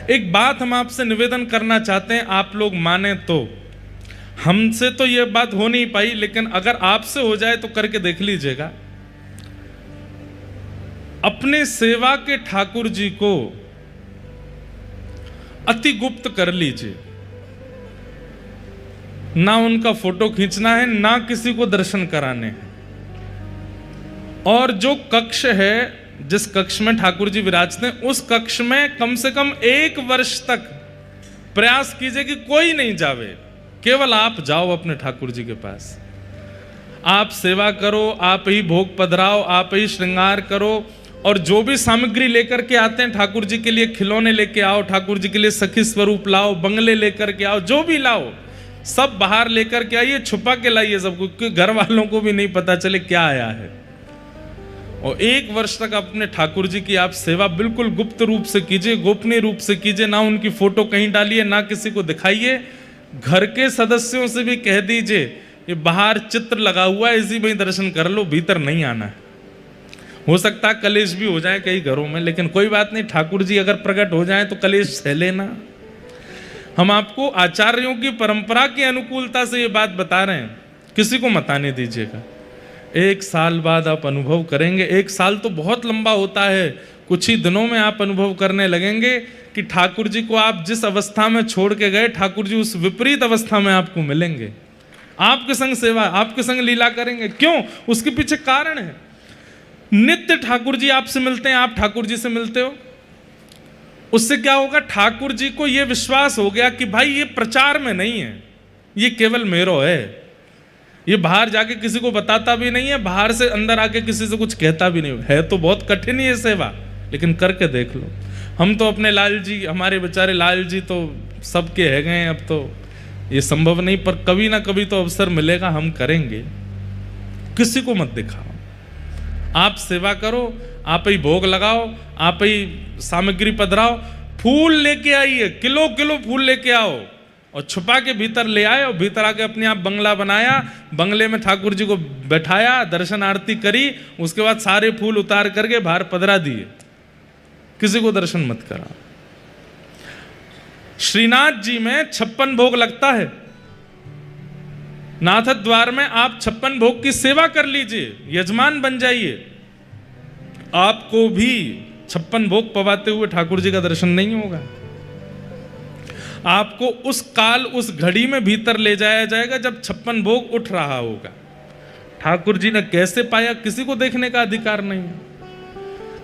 एक बात हम आपसे निवेदन करना चाहते हैं, आप लोग माने तो। हमसे तो यह बात हो नहीं पाई, लेकिन अगर आपसे हो जाए तो करके देख लीजिएगा। अपने सेवा के ठाकुर जी को अति गुप्त कर लीजिए। ना उनका फोटो खींचना है, ना किसी को दर्शन कराने हैं। और जो कक्ष है, जिस कक्ष में ठाकुर जी विराजते हैं, उस कक्ष में कम से कम 1 वर्ष तक प्रयास कीजिए कि कोई नहीं जावे, केवल आप जाओ अपने ठाकुर जी के पास। आप सेवा करो, आप ही भोग पधराओ, आप ही श्रृंगार करो, और जो भी सामग्री लेकर के आते हैं ठाकुर जी के लिए, खिलौने लेके आओ, ठाकुर जी के लिए सखी स्वरूप लाओ, बंगले लेकर के आओ, जो भी लाओ सब बाहर लेकर के आइए, छुपा के लाइए सबको, क्योंकि घर वालों को भी नहीं पता चले क्या आया है। और 1 वर्ष तक अपने ठाकुर जी की आप सेवा बिल्कुल गुप्त रूप से कीजिए, गोपनीय रूप से कीजिए। ना उनकी फोटो कहीं डालिए, ना किसी को दिखाइए। घर के सदस्यों से भी कह दीजिए ये बाहर चित्र लगा हुआ है, इसी में दर्शन कर लो, भीतर नहीं आना है। हो सकता है कलेश भी हो जाए कई घरों में, लेकिन कोई बात नहीं, ठाकुर जी अगर प्रकट हो जाए तो कलेश सह लेना। हम आपको आचार्यों की परंपरा की अनुकूलता से ये बात बता रहे हैं, किसी को मत आने दीजिएगा। 1 साल बाद आप अनुभव करेंगे। 1 साल तो बहुत लंबा होता है, कुछ ही दिनों में आप अनुभव करने लगेंगे कि ठाकुर जी को आप जिस अवस्था में छोड़ के गए, ठाकुर जी उस विपरीत अवस्था में आपको मिलेंगे। आपके संग सेवा, आपके संग लीला करेंगे। क्यों? उसके पीछे कारण है। नित्य ठाकुर जी आपसे मिलते हैं, आप ठाकुर जी से मिलते हो। उससे क्या होगा? ठाकुर जी को यह विश्वास हो गया कि भाई ये प्रचार में नहीं है, ये केवल मेरो है। ये बाहर जाके किसी को बताता भी नहीं है, बाहर से अंदर आके किसी से कुछ कहता भी नहीं है। तो बहुत कठिन है सेवा, लेकिन करके देख लो। हम तो अपने लाल जी, हमारे बेचारे लाल जी तो सबके है गए, अब तो ये संभव नहीं, पर कभी ना कभी तो अवसर मिलेगा, हम करेंगे। किसी को मत दिखाओ, आप सेवा करो, आप ही भोग लगाओ, आप ही सामग्री पधराओ। फूल लेके आइए, किलो किलो फूल लेके आओ और छुपा के भीतर ले आए, और भीतर आके अपने आप बंगला बनाया, बंगले में ठाकुर जी को बैठाया, दर्शन आरती करी, उसके बाद सारे फूल उतार करके बाहर पधरा दिए। किसी को दर्शन मत करा। श्रीनाथ जी में 56 भोग लगता है। नाथ द्वार में आप 56 भोग की सेवा कर लीजिए, यजमान बन जाइए। आपको भी 56 भोग पवाते हुए ठाकुर जी का दर्शन नहीं होगा। आपको उस काल, उस घड़ी में भीतर ले जाया जाएगा जब 56 भोग उठ रहा होगा। ठाकुर जी ने कैसे पाया, किसी को देखने का अधिकार नहीं है।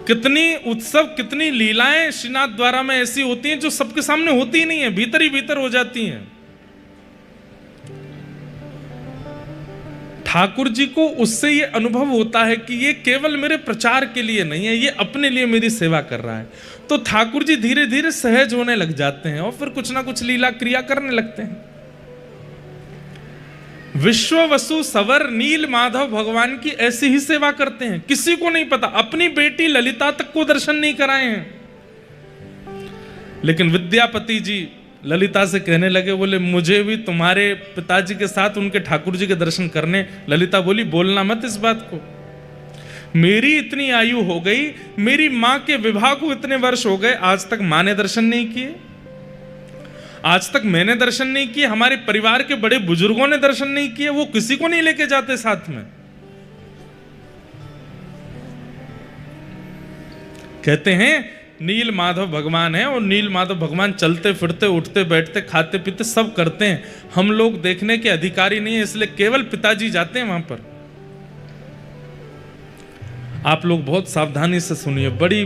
कितनी उत्सव, कितनी लीलाएं श्रीनाथ द्वारा में ऐसी होती हैं जो सबके सामने होती ही नहीं है, भीतर ही भीतर हो जाती हैं। ठाकुर जी को उससे ये अनुभव होता है कि ये केवल मेरे प्रचार के लिए नहीं है, ये अपने लिए मेरी सेवा कर रहा है। तो ठाकुर जी धीरे धीरे सहज होने लग जाते हैं और फिर कुछ ना कुछ लीला क्रिया करने लगते हैं। विश्व वसु सवर नील माधव भगवान की ऐसी ही सेवा करते हैं, किसी को नहीं पता। अपनी बेटी ललिता तक को दर्शन नहीं कराए हैं, लेकिन विद्यापति जी ललिता से कहने लगे, बोले मुझे भी तुम्हारे पिताजी के साथ उनके ठाकुर जी के दर्शन करने। ललिता बोली, बोलना मत इस बात को, मेरी इतनी आयु हो गई, मेरी मां के विवाह को इतने वर्ष हो गए, आज तक मां ने दर्शन नहीं किए, आज तक मैंने दर्शन नहीं किए, हमारे परिवार के बड़े बुजुर्गों ने दर्शन नहीं किए, वो किसी को नहीं लेके जाते साथ में। कहते हैं नील माधव भगवान है, और नील माधव भगवान चलते फिरते, उठते बैठते, खाते पीते सब करते हैं। हम लोग देखने के अधिकारी नहीं है, इसलिए केवल पिताजी जाते हैं वहां पर। आप लोग बहुत सावधानी से सुनिए, बड़ी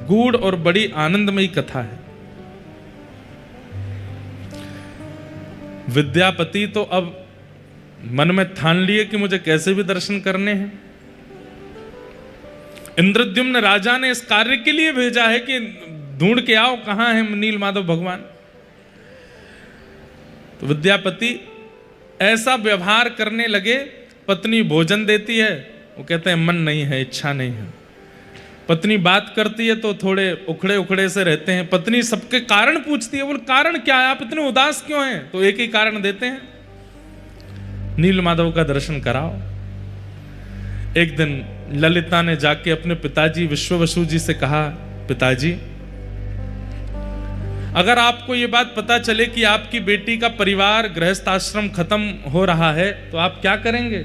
गूढ़ और बड़ी आनंदमयी कथा है। विद्यापति तो अब मन में ठान लिए कि मुझे कैसे भी दर्शन करने हैं। इंद्रद्युम्न राजा ने इस कार्य के लिए भेजा है कि ढूंढ के आओ कहां है नील माधव भगवान। तो विद्यापति ऐसा व्यवहार करने लगे, पत्नी भोजन देती है, वो कहते हैं मन नहीं है, इच्छा नहीं है। पत्नी बात करती है तो थोड़े उखड़े उखड़े से रहते हैं। पत्नी सबके कारण पूछती है, बोल कारण क्या है, आप इतने उदास क्यों हैं? तो एक ही कारण देते हैं, नील माधव का दर्शन कराओ। एक दिन ललिता ने जाके अपने पिताजी विश्ववसु जी से कहा, पिताजी अगर आपको ये बात पता चले कि आपकी बेटी का परिवार गृहस्थ आश्रम खत्म हो रहा है तो आप क्या करेंगे?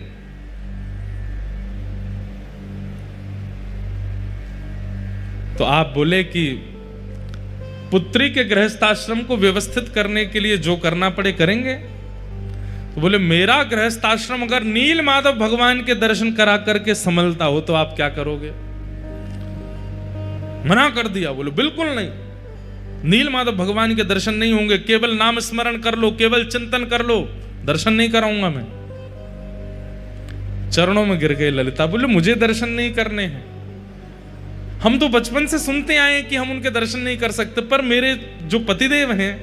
तो आप बोले कि पुत्री के गृहस्थ आश्रम को व्यवस्थित करने के लिए जो करना पड़े करेंगे। तो बोले मेरा गृहस्थ आश्रम अगर नील माधव भगवान के दर्शन करा करके संभलता हो तो आप क्या करोगे? मना कर दिया। बोले बिल्कुल नहीं, नील माधव भगवान के दर्शन नहीं होंगे, केवल नाम स्मरण कर लो, केवल चिंतन कर लो, दर्शन नहीं कराऊंगा मैं। चरणों में गिर गए ललिता। बोले मुझे दर्शन नहीं करने हैं, हम तो बचपन से सुनते आए कि हम उनके दर्शन नहीं कर सकते, पर मेरे जो पतिदेव हैं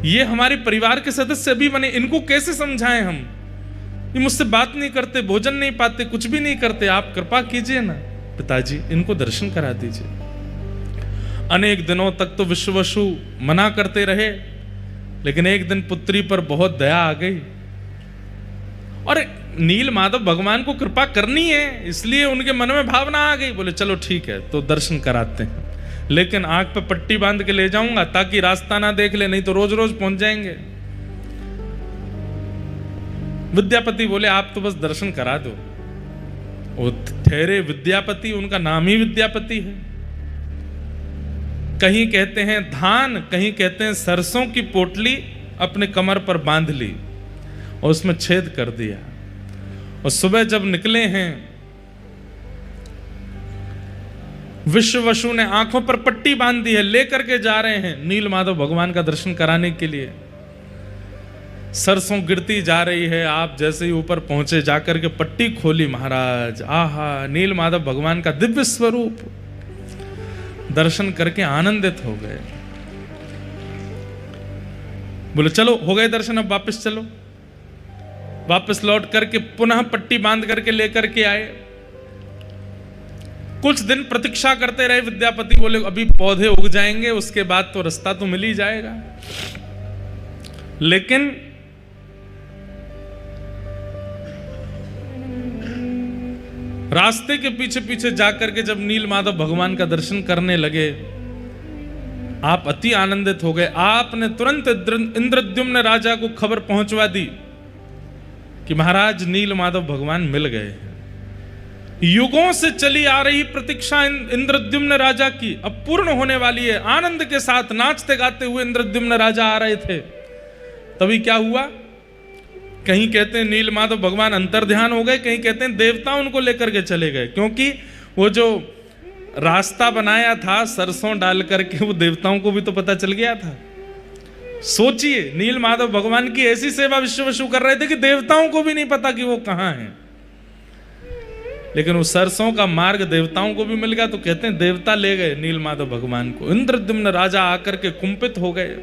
ये हमारे परिवार के सदस्य भी बने, इनको कैसे समझाएं हम? ये मुझसे बात नहीं करते, भोजन नहीं पाते, कुछ भी नहीं करते, आप कृपा कीजिए ना पिताजी, इनको दर्शन करा दीजिए। अनेक दिनों तक तो विश्ववसु मना करते रहे, लेकिन एक दिन पुत्री पर बहुत दया आ गई और नील माधव भगवान को कृपा करनी है, इसलिए उनके मन में भावना आ गई। बोले चलो ठीक है तो दर्शन कराते हैं, लेकिन आंख पे पट्टी बांध के ले जाऊंगा ताकि रास्ता ना देख ले, नहीं तो रोज रोज पहुंच जाएंगे। विद्यापति बोले आप तो बस दर्शन करा दो। वो ठहरे विद्यापति, उनका नाम ही विद्यापति है। कहीं कहते हैं धान, कहीं कहते हैं सरसों की पोटली अपने कमर पर बांध ली और उसमें छेद कर दिया, और सुबह जब निकले हैं विश्ववसु ने आंखों पर पट्टी बांध दी है, लेकर के जा रहे हैं नील माधव भगवान का दर्शन कराने के लिए। सरसों गिरती जा रही है, आप जैसे ही ऊपर पहुंचे जाकर के पट्टी खोली महाराज, आहा नील माधव भगवान का दिव्य स्वरूप दर्शन करके आनंदित हो गए। बोले चलो हो गए दर्शन, अब वापस चलो। वापस लौट करके पुनः पट्टी बांध करके लेकर के आए। कुछ दिन प्रतीक्षा करते रहे विद्यापति, बोले अभी पौधे उग जाएंगे उसके बाद तो रास्ता तो मिल ही जाएगा। लेकिन रास्ते के पीछे पीछे जाकर के जब नील माधव भगवान का दर्शन करने लगे, आप अति आनंदित हो गए। आपने तुरंत इंद्रद्युम्न राजा को खबर पहुंचवा दी कि महाराज नील माधव भगवान मिल गए। युगों से चली आ रही प्रतीक्षा इंद्रद्युम्न राजा की अब पूर्ण होने वाली है। आनंद के साथ नाचते गाते हुए इंद्रद्युम्न राजा आ रहे थे। तभी क्या हुआ? कहीं कहते हैं नील माधव भगवान अंतर्ध्यान हो गए, कहीं कहते हैं देवता उनको लेकर के चले गए, क्योंकि वो जो रास्ता बनाया था सरसों डाल करके वो देवताओं को भी तो पता चल गया था। सोचिए, नील माधव भगवान की ऐसी सेवा विश्ववसु कर रहे थे कि देवताओं को भी नहीं पता कि वो कहां हैं। लेकिन उस सरसों का मार्ग देवताओं को भी मिल गया, तो कहते हैं देवता ले गए नील माधव भगवान को। इंद्रद्युम्न राजा आकर के कुंपित हो गए।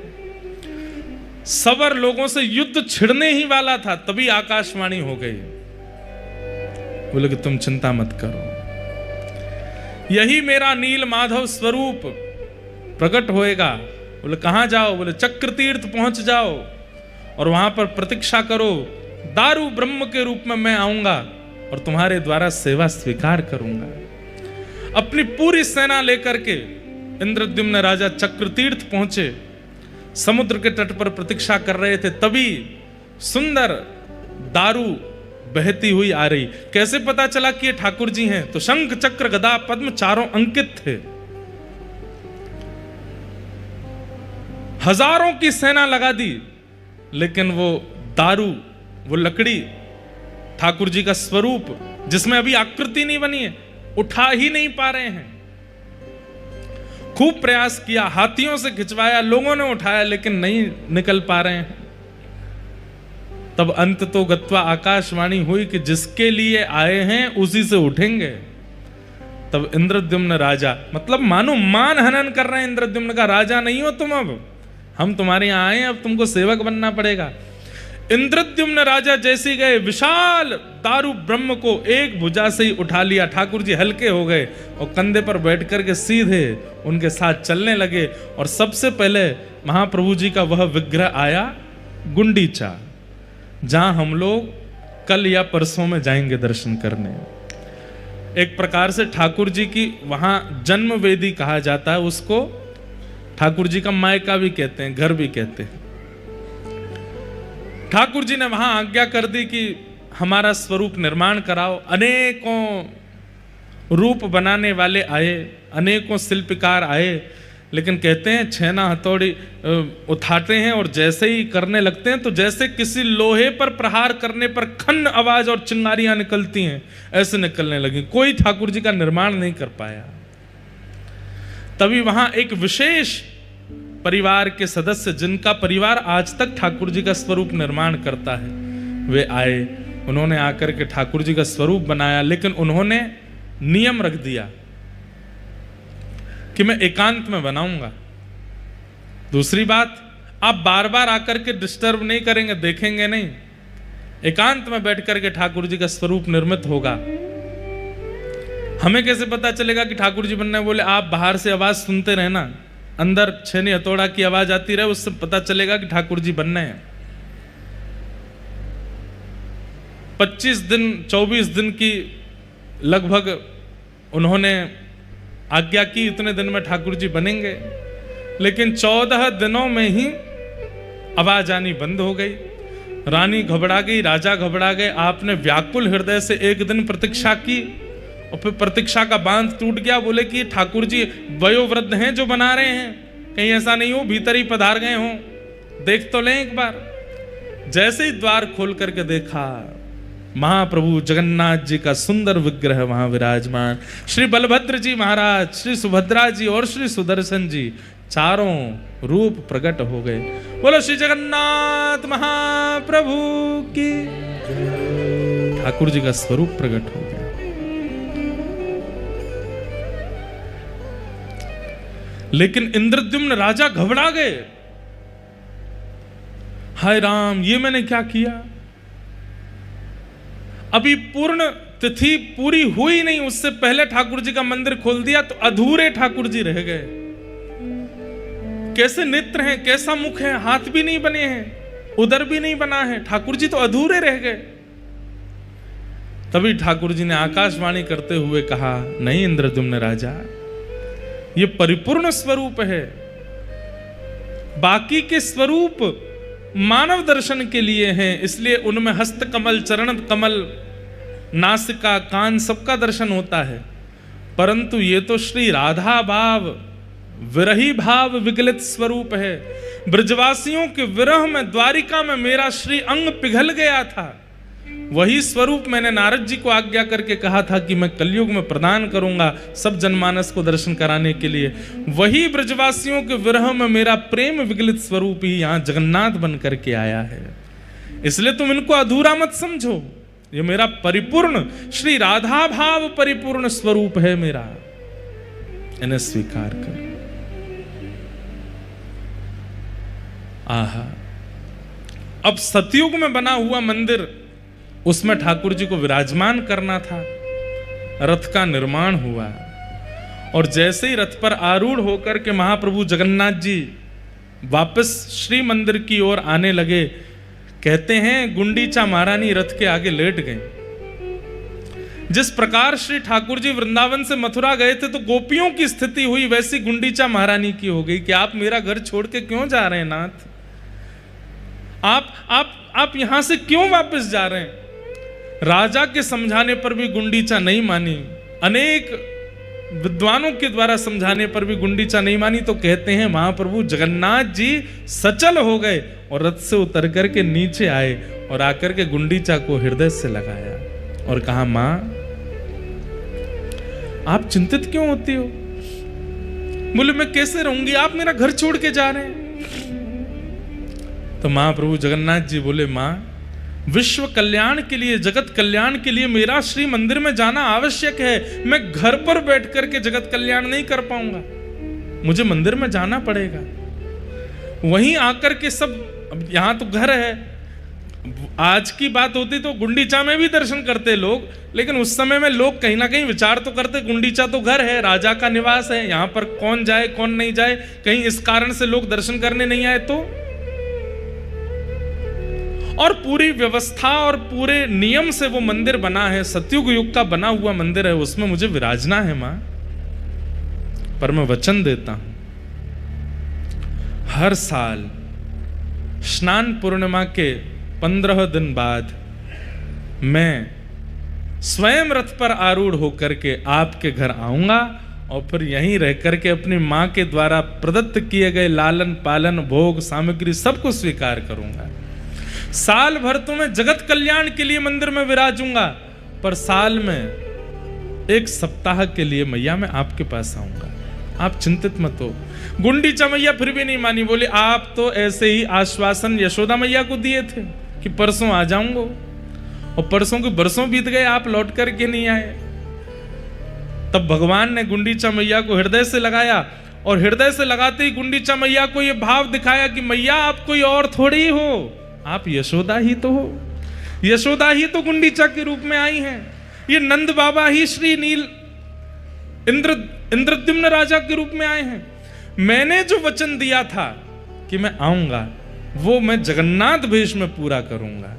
सवर लोगों से युद्ध छिड़ने ही वाला था, तभी आकाशवाणी हो गई, बोले कि तुम चिंता मत करो, यही मेरा नील माधव स्वरूप प्रकट होएगा। बोले कहां जाओ? बोले चक्र तीर्थ पहुंच जाओ और वहां पर प्रतीक्षा करो, दारू ब्रह्म के रूप में मैं आऊंगा और तुम्हारे द्वारा सेवा स्वीकार करूंगा। अपनी पूरी सेना लेकर के इंद्रद्युम्न राजा चक्र तीर्थ पहुंचे। समुद्र के तट पर प्रतीक्षा कर रहे थे, तभी सुंदर दारू बहती हुई आ रही। कैसे पता चला कि ये ठाकुर जी हैं? तो शंख चक्र गदा पद्म चारों अंकित थे। हजारों की सेना लगा दी, लेकिन वो दारू, वो लकड़ी, ठाकुर जी का स्वरूप जिसमें अभी आकृति नहीं बनी है, उठा ही नहीं पा रहे हैं। खूब प्रयास किया, हाथियों से खिंचवाया, लोगों ने उठाया, लेकिन नहीं निकल पा रहे हैं। तब अंत तो गत्वा आकाशवाणी हुई कि जिसके लिए आए हैं उसी से उठेंगे। तब इंद्रद्युम्न राजा, मतलब मानो मान हनन कर रहे हैं इंद्रद्युम्न का, राजा नहीं हो तुम, अब हम तुम्हारे यहां आए, अब तुमको सेवक बनना पड़ेगा। इंद्रद्युम्न राजा जैसे गए, विशाल दारू ब्रह्म को एक भुजा से ही उठा लिया। ठाकुर जी हल्के हो गए और कंधे पर बैठ करके सीधे उनके साथ चलने लगे। और सबसे पहले महाप्रभु जी का वह विग्रह आया गुंडीचा, जहां हम लोग कल या परसों में जाएंगे दर्शन करने। एक प्रकार से ठाकुर जी की वहां जन्म वेदी कहा जाता है उसको, ठाकुर जी का मायका भी कहते हैं, घर भी कहते हैं। ठाकुर जी ने वहां आज्ञा कर दी कि हमारा स्वरूप निर्माण कराओ। अनेकों रूप बनाने वाले आए, अनेकों शिल्पकार आए, लेकिन कहते हैं छेना हथौड़ी उठाते हैं और जैसे ही करने लगते हैं तो जैसे किसी लोहे पर प्रहार करने पर खन आवाज और चिंगारियां निकलती हैं, ऐसे निकलने लगी। कोई ठाकुर जी का निर्माण नहीं कर पाया। तभी वहां एक विशेष परिवार के सदस्य, जिनका परिवार आज तक ठाकुर जी का स्वरूप निर्माण करता है, वे आए। उन्होंने आकर के ठाकुर जी का स्वरूप बनाया, लेकिन उन्होंने नियम रख दिया कि मैं एकांत में बनाऊंगा। दूसरी बात, आप बार बार आकर के डिस्टर्ब नहीं करेंगे, देखेंगे नहीं। एकांत में बैठ करके ठाकुर जी का स्वरूप निर्मित होगा। हमें कैसे पता चलेगा कि ठाकुर जी बनने? बोले आप बाहर से आवाज सुनते रहना, अंदर छेनी हथौड़ा की आवाज आती रहे, उससे पता चलेगा कि ठाकुर जी बनने हैं। 25 दिन 24 दिन की लगभग उन्होंने आज्ञा की, इतने दिन में ठाकुर जी बनेंगे। लेकिन 14 दिनों में ही आवाज आनी बंद हो गई। रानी घबरा गई, राजा घबरा गए। आपने व्याकुल हृदय से एक दिन प्रतीक्षा की और फिर प्रतीक्षा का बांध टूट गया। बोले कि ठाकुर जी वयोवृद्ध हैं जो बना रहे हैं, कहीं ऐसा नहीं हो भीतर ही पधार गए हों, देख तो लें एक बार। जैसे ही द्वार खोल करके देखा, महाप्रभु जगन्नाथ जी का सुंदर विग्रह वहां विराजमान। श्री बलभद्र जी महाराज, श्री सुभद्रा जी और श्री सुदर्शन जी, चारों रूप प्रकट हो गए। बोलो श्री जगन्नाथ महाप्रभु की। ठाकुर जी का स्वरूप प्रकट हो गया। लेकिन इंद्रद्युम्न राजा घबरा गए। हाय राम, ये मैंने क्या किया? अभी पूर्ण तिथि पूरी हुई नहीं, उससे पहले ठाकुर जी का मंदिर खोल दिया तो अधूरे ठाकुर जी रह गए। कैसे नेत्र हैं, कैसा मुख है, हाथ भी नहीं बने हैं, उदर भी नहीं बना है, ठाकुर जी तो अधूरे रह गए। तभी ठाकुर जी ने आकाशवाणी करते हुए कहा, नहीं इंद्रद्युम्न राजा, ये परिपूर्ण स्वरूप है। बाकी के स्वरूप मानव दर्शन के लिए हैं, इसलिए उनमें हस्त कमल, चरण कमल, नासिका, कान सबका दर्शन होता है। परंतु ये तो श्री राधा भाव, विरही भाव विगलित स्वरूप है। ब्रजवासियों के विरह में द्वारिका में मेरा श्री अंग पिघल गया था। वही स्वरूप मैंने नारद जी को आज्ञा करके कहा था कि मैं कलयुग में प्रदान करूंगा सब जनमानस को दर्शन कराने के लिए। वही ब्रजवासियों के विरह में मेरा प्रेम विगलित स्वरूप ही यहां जगन्नाथ बन करके आया है। इसलिए तुम इनको अधूरा मत समझो, ये मेरा परिपूर्ण श्री राधा भाव परिपूर्ण स्वरूप है मेरा, इन्हें स्वीकार कर। आहा, अब सतयुग में बना हुआ मंदिर, उसमें ठाकुर जी को विराजमान करना था। रथ का निर्माण हुआ और जैसे ही रथ पर आरूढ़ होकर के महाप्रभु जगन्नाथ जी वापस श्री मंदिर की ओर आने लगे, कहते हैं गुंडीचा महारानी रथ के आगे लेट गई। जिस प्रकार श्री ठाकुर जी वृंदावन से मथुरा गए थे तो गोपियों की स्थिति हुई, वैसी गुंडीचा महारानी की हो गई कि आप मेरा घर छोड़ के क्यों जा रहे हैं नाथ? आप यहां से क्यों वापस जा रहे हैं? राजा के समझाने पर भी गुंडीचा नहीं मानी, अनेक विद्वानों के द्वारा समझाने पर भी गुंडीचा नहीं मानी। तो कहते हैं महाप्रभु जगन्नाथ जी सचल हो गए और रथ से उतर करके नीचे आए और आकर के गुंडीचा को हृदय से लगाया और कहा, मां आप चिंतित क्यों होती हो? बोले मैं कैसे रहूंगी, आप मेरा घर छोड़ के जा रहे हैं। तो महाप्रभु जगन्नाथ जी बोले, मां विश्व कल्याण के लिए, जगत कल्याण के लिए मेरा श्री मंदिर में जाना आवश्यक है। मैं घर पर बैठ करके जगत कल्याण नहीं कर पाऊंगा, मुझे मंदिर में जाना पड़ेगा। वहीं आकर के सब, अब यहां तो घर है, आज की बात होती तो गुंडीचा में भी दर्शन करते लोग, लेकिन उस समय में लोग कहीं ना कहीं विचार तो करते गुंडीचा तो घर है, राजा का निवास है, यहां पर कौन जाए कौन नहीं जाए, कहीं इस कारण से लोग दर्शन करने नहीं आए तो। और पूरी व्यवस्था और पूरे नियम से वो मंदिर बना है, सतयुग युग का बना हुआ मंदिर है, उसमें मुझे विराजना है मां। पर मैं वचन देता हूं हर साल स्नान पूर्णिमा के 15 दिन बाद मैं स्वयं रथ पर आरूढ़ होकर के आपके घर आऊंगा और फिर यहीं रह करके अपनी माँ के द्वारा प्रदत्त किए गए लालन पालन भोग सामग्री सबको स्वीकार करूंगा। साल भर तो मैं जगत कल्याण के लिए मंदिर में विराजूंगा, पर साल में 1 सप्ताह के लिए मैया मैं आपके पास आऊंगा, आप चिंतित मत हो। गुंडीचा मैया फिर भी नहीं मानी, बोली आप तो ऐसे ही आश्वासन यशोदा मैया को दिए थे कि परसों आ जाऊंगा, और परसों के बरसों बीत गए, आप लौट करके नहीं आए। तब भगवान ने गुंडीचा मैया को हृदय से लगाया, और हृदय से लगाते ही गुंडीचा मैया को यह भाव दिखाया कि मैया आप कोई और थोड़ी हो, आप यशोदा ही तो हो। यशोदा ही तो गुंडीचा के रूप में आई हैं। ये नंद बाबा ही श्री नील इंद्रद्युम्न राजा के रूप में आए हैं। मैंने जो वचन दिया था कि मैं आऊंगा वो मैं जगन्नाथ वेश में पूरा करूंगा,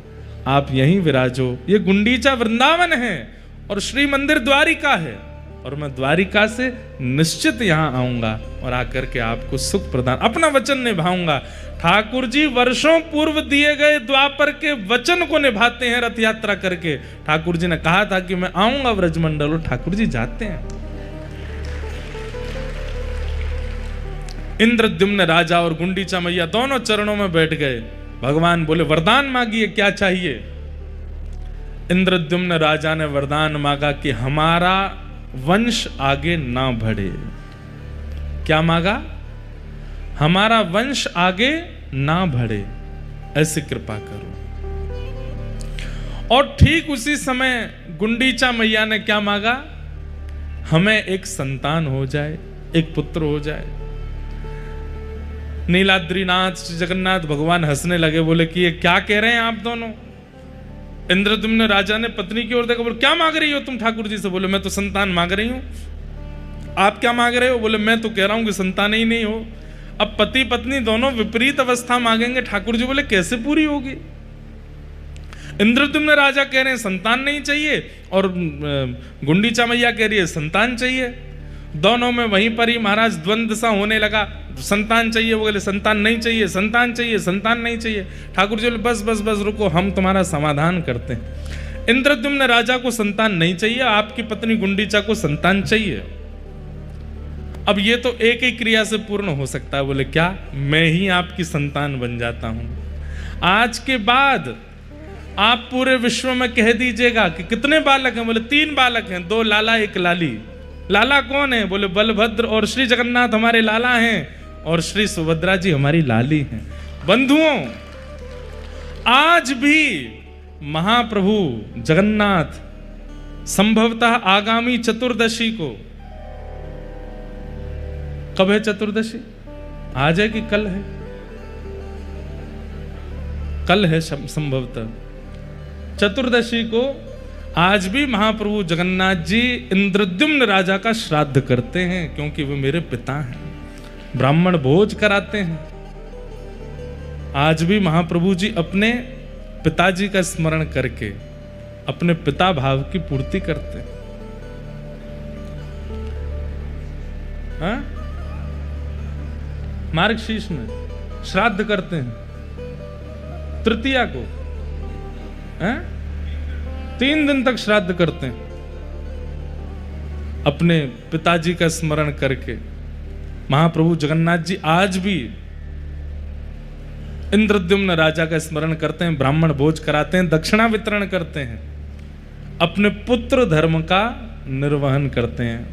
आप यहीं विराजो। ये गुंडीचा वृंदावन है और श्री मंदिर द्वारिका है, और मैं द्वारिका से निश्चित यहां आऊंगा और आकर के आपको सुख प्रदान, अपना वचन निभाऊंगा। ठाकुर जी वर्षों पूर्व दिए गए द्वापर के वचन को निभाते हैं रथ यात्रा करके। ठाकुर जी ने कहा था कि मैं आऊंगा व्रजमंडल, और ठाकुर जी जाते हैं। इंद्रद्युम्न राजा और गुंडीचा मैया दोनों चरणों में बैठ गए। भगवान बोले वरदान मांगिए, क्या चाहिए। इंद्रद्युम्न राजा ने वरदान मांगा कि हमारा वंश आगे ना बढ़े। क्या मांगा? हमारा वंश आगे ना बढ़े, ऐसी कृपा करो। और ठीक उसी समय गुंडीचा मैया ने क्या मांगा? हमें एक संतान हो जाए, एक पुत्र हो जाए। नीलाद्रीनाथ श्री जगन्नाथ भगवान हंसने लगे, बोले कि ये क्या कह रहे हैं आप दोनों। इंद्रद्युम्न राजा ने पत्नी की ओर देखा, बोले क्या मांग रही हो तुम ठाकुर जी से? बोले मैं तो संतान मांग रही हूं। आप क्या मांग रहे हो? बोले मैं तो कह रहा हूं कि संतान ही नहीं हो। अब पति पत्नी दोनों विपरीत अवस्था मांगेंगे। ठाकुर जी बोले कैसे पूरी होगी? इंद्रद्युम्न राजा कह रहे हैं संतान नहीं चाहिए, और गुंडीचा मैया कह रही है संतान चाहिए। दोनों में वहीं पर ही महाराज द्वंद्व सा होने लगा। संतान चाहिए, वो बोले संतान नहीं चाहिए, संतान चाहिए, संतान नहीं चाहिए। ठाकुर जी बोले बस बस बस रुको, हम तुम्हारा समाधान करते हैं। इंद्रद्युम्न राजा को संतान नहीं चाहिए, आपकी पत्नी गुंडीचा को संतान चाहिए। अब ये तो एक ही क्रिया से पूर्ण हो सकता है। बोले क्या? मैं ही आपकी संतान बन जाता हूं। आज के बाद आप पूरे विश्व में कह दीजिएगा कि कितने बालक हैं? बोले 3 बालक हैं, 2 लाला 1 लाली। लाला कौन है? बोले बलभद्र और श्री जगन्नाथ हमारे लाला हैं, और श्री सुभद्रा जी हमारी लाली हैं। बंधुओं, आज भी महाप्रभु जगन्नाथ संभवतः आगामी चतुर्दशी को, कब है चतुर्दशी? आज है कि कल है? कल है संभवतः चतुर्दशी को। आज भी महाप्रभु जगन्नाथ जी इंद्रद्युम्न राजा का श्राद्ध करते हैं, क्योंकि वे मेरे पिता हैं। ब्राह्मण भोज कराते हैं। आज भी महाप्रभु जी अपने पिताजी का स्मरण करके अपने पिता भाव की पूर्ति करते हैं। हाँ? मार्गशीर्ष में श्राद्ध करते हैं तृतीया को। हाँ? 3 दिन तक श्राद्ध करते हैं अपने पिताजी का स्मरण करके। महाप्रभु जगन्नाथ जी आज भी इंद्रद्युम्न राजा का स्मरण करते हैं, ब्राह्मण भोज कराते हैं, दक्षिणा वितरण करते हैं, अपने पुत्र धर्म का निर्वहन करते हैं।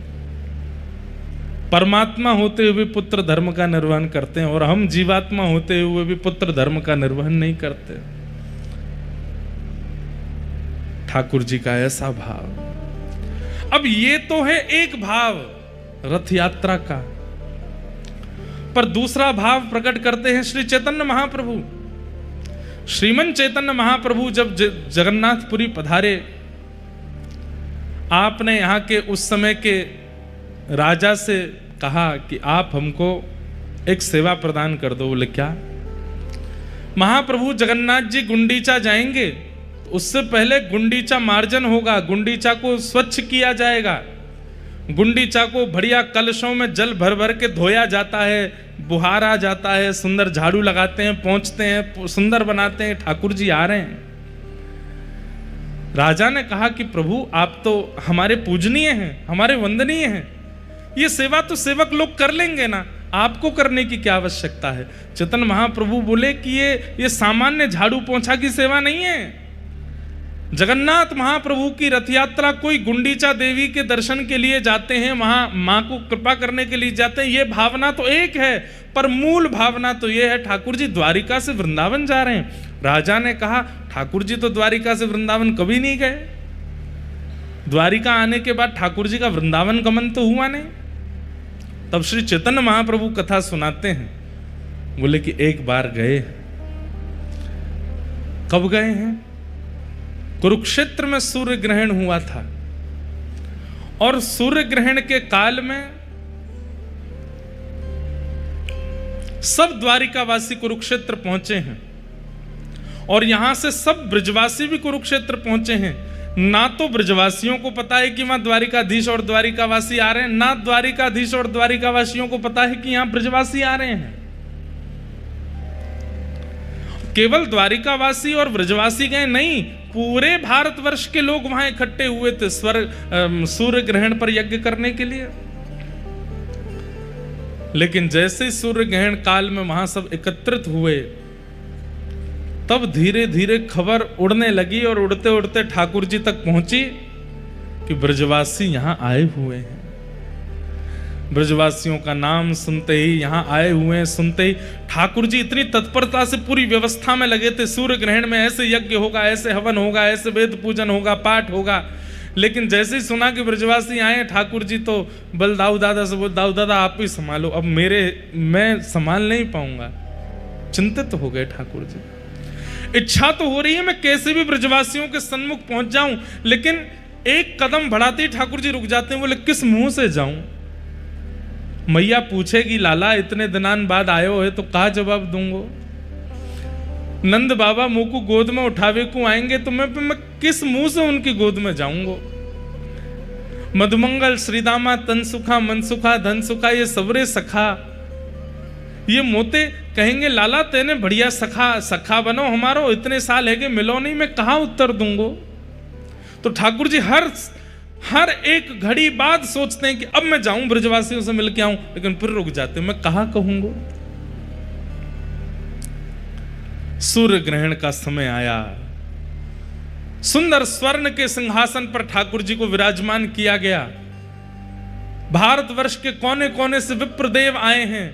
परमात्मा होते हुए पुत्र धर्म का निर्वहन करते हैं, और हम जीवात्मा होते हुए भी पुत्र धर्म का निर्वहन नहीं करते। ठाकुर जी का ऐसा भाव। अब ये तो है एक भाव रथ यात्रा का, पर दूसरा भाव प्रकट करते हैं श्री चैतन्य महाप्रभु। श्रीमन चैतन्य महाप्रभु जब जगन्नाथपुरी पधारे, आपने यहाँ के उस समय के राजा से कहा कि आप हमको एक सेवा प्रदान कर दो। बोले क्या? महाप्रभु जगन्नाथ जी गुंडीचा जाएंगे, उससे पहले गुंडीचा मार्जन होगा, गुंडीचा को स्वच्छ किया जाएगा। गुंडीचा को बढ़िया कलशों में जल भर भर के धोया जाता है, बुहार आ जाता है, सुंदर झाड़ू लगाते हैं, पहुंचते हैं, सुंदर बनाते हैं, ठाकुर जी आ रहे हैं। राजा ने कहा कि प्रभु आप तो हमारे पूजनीय हैं, हमारे वंदनीय हैं, ये सेवा तो सेवक लोग कर लेंगे ना, आपको करने की क्या आवश्यकता है। चेतन महाप्रभु बोले कि ये सामान्य झाड़ू पोंछा की सेवा नहीं है। जगन्नाथ महाप्रभु की रथ यात्रा, कोई गुंडीचा देवी के दर्शन के लिए जाते हैं, वहां मां को कृपा करने के लिए जाते हैं, ये भावना तो एक है, पर मूल भावना तो ये है ठाकुर जी द्वारिका से वृंदावन जा रहे हैं। राजा ने कहा ठाकुर जी तो द्वारिका से वृंदावन कभी नहीं गए, द्वारिका आने के बाद ठाकुर जी का वृंदावन गमन तो हुआ नहीं। तब श्री चैतन्य महाप्रभु कथा सुनाते हैं, बोले कि एक बार गए। कब गए हैं? कुरुक्षेत्र में सूर्य ग्रहण हुआ था, और सूर्य ग्रहण के काल में सब द्वारिकावासी कुरुक्षेत्र पहुंचे हैं, और यहां से सब ब्रजवासी भी कुरुक्षेत्र पहुंचे हैं। ना तो ब्रजवासियों को पता है कि वहां द्वारिकाधीश और द्वारिकावासी आ रहे हैं, ना द्वारिकाधीश और द्वारिकावासियों को पता है कि यहां ब्रजवासी आ रहे हैं। केवल द्वारिकावासी और ब्रजवासी गए नहीं, पूरे भारतवर्ष के लोग वहां इकट्ठे हुए थे सूर्य ग्रहण पर यज्ञ करने के लिए। लेकिन जैसे सूर्य ग्रहण काल में वहां सब एकत्रित हुए, तब धीरे धीरे खबर उड़ने लगी, और उड़ते उड़ते ठाकुर जी तक पहुंची कि ब्रजवासी यहां आए हुए हैं। ब्रजवासियों का नाम सुनते ही, यहां आए हुए हैं सुनते ही, ठाकुर जी इतनी तत्परता से पूरी व्यवस्था में लगे थे। सूर्य ग्रहण में ऐसे यज्ञ होगा, ऐसे हवन होगा, ऐसे वेद पूजन होगा, पाठ होगा। लेकिन जैसे ही सुना कि ब्रजवासी आए, ठाकुर जी तो बल दाऊ दादा से बोल, दाऊ दादा आप ही संभालो, अब मैं संभाल नहीं पाऊंगा। चिंतित हो गए ठाकुर जी। इच्छा तो हो रही है मैं कैसे भी ब्रजवासियों के सन्मुख पहुंच जाऊं, लेकिन एक कदम बढ़ाते ही ठाकुर जी रुक जाते हैं। बोले किस मुंह से जाऊं? मैया पूछेगी लाला इतने दिनान बाद आयो है तो का जवाब दूंगो? नंद बाबा मुंह को गोद में उठावे को आएंगे तो मैं किस मुंह से उनकी गोद में जाऊंगो? मधुमंगल श्रीदामा तन सुखा मन सुखा धन सुखा, ये सबरे सखा, ये मोते कहेंगे लाला तेने बढ़िया सखा बनो हमारो, इतने साल है कि मिलो नहीं, मैं कहां उत्तर दूंगो? तो ठाकुर जी हर एक घड़ी बाद सोचते हैं कि अब मैं जाऊं ब्रजवासियों से मिल के आऊं, लेकिन फिर रुक जाते हैं, मैं कहां कहूंगो? सूर्य ग्रहण का समय आया, सुंदर स्वर्ण के सिंहासन पर ठाकुर जी को विराजमान किया गया। भारतवर्ष के कोने कोने से विप्रदेव आए हैं,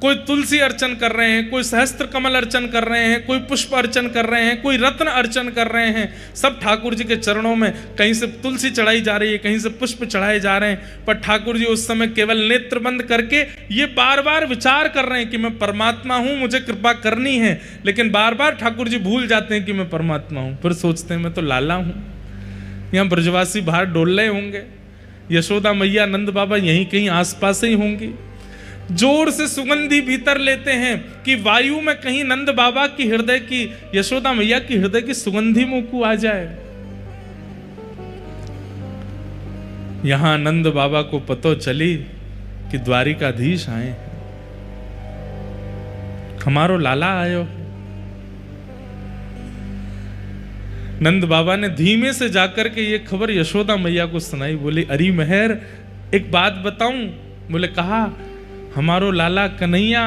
कोई तुलसी अर्चन कर रहे हैं, कोई सहस्त्र कमल अर्चन कर रहे हैं, कोई पुष्प अर्चन कर रहे हैं, कोई रत्न अर्चन कर रहे हैं। सब ठाकुर जी के चरणों में कहीं से तुलसी चढ़ाई जा रही है, कहीं से पुष्प चढ़ाए जा रहे हैं। पर ठाकुर जी उस समय केवल नेत्र बंद करके ये बार बार विचार कर रहे हैं कि मैं परमात्मा हूं, मुझे कृपा करनी है। लेकिन बार बार ठाकुर जी भूल जाते हैं कि मैं परमात्मा हूं, फिर सोचते हैं मैं तो लाला हूं। यहाँ ब्रजवासी बाहर डोल रहे होंगे, यशोदा मैया नंद बाबा यहीं कहीं आसपास ही होंगी। जोर से सुगंधी भीतर लेते हैं कि वायु में कहीं नंद बाबा की हृदय की, यशोदा मैया की हृदय की सुगंधी मुंह को आ जाए। यहां नंद बाबा को पतो चली कि द्वारिकाधीश आए हैं, हमारो लाला आयो। नंद बाबा ने धीमे से जाकर के ये खबर यशोदा मैया को सुनाई। बोले अरे मेहर एक बात बताऊं? बोले कहा हमारो लाला कन्हैया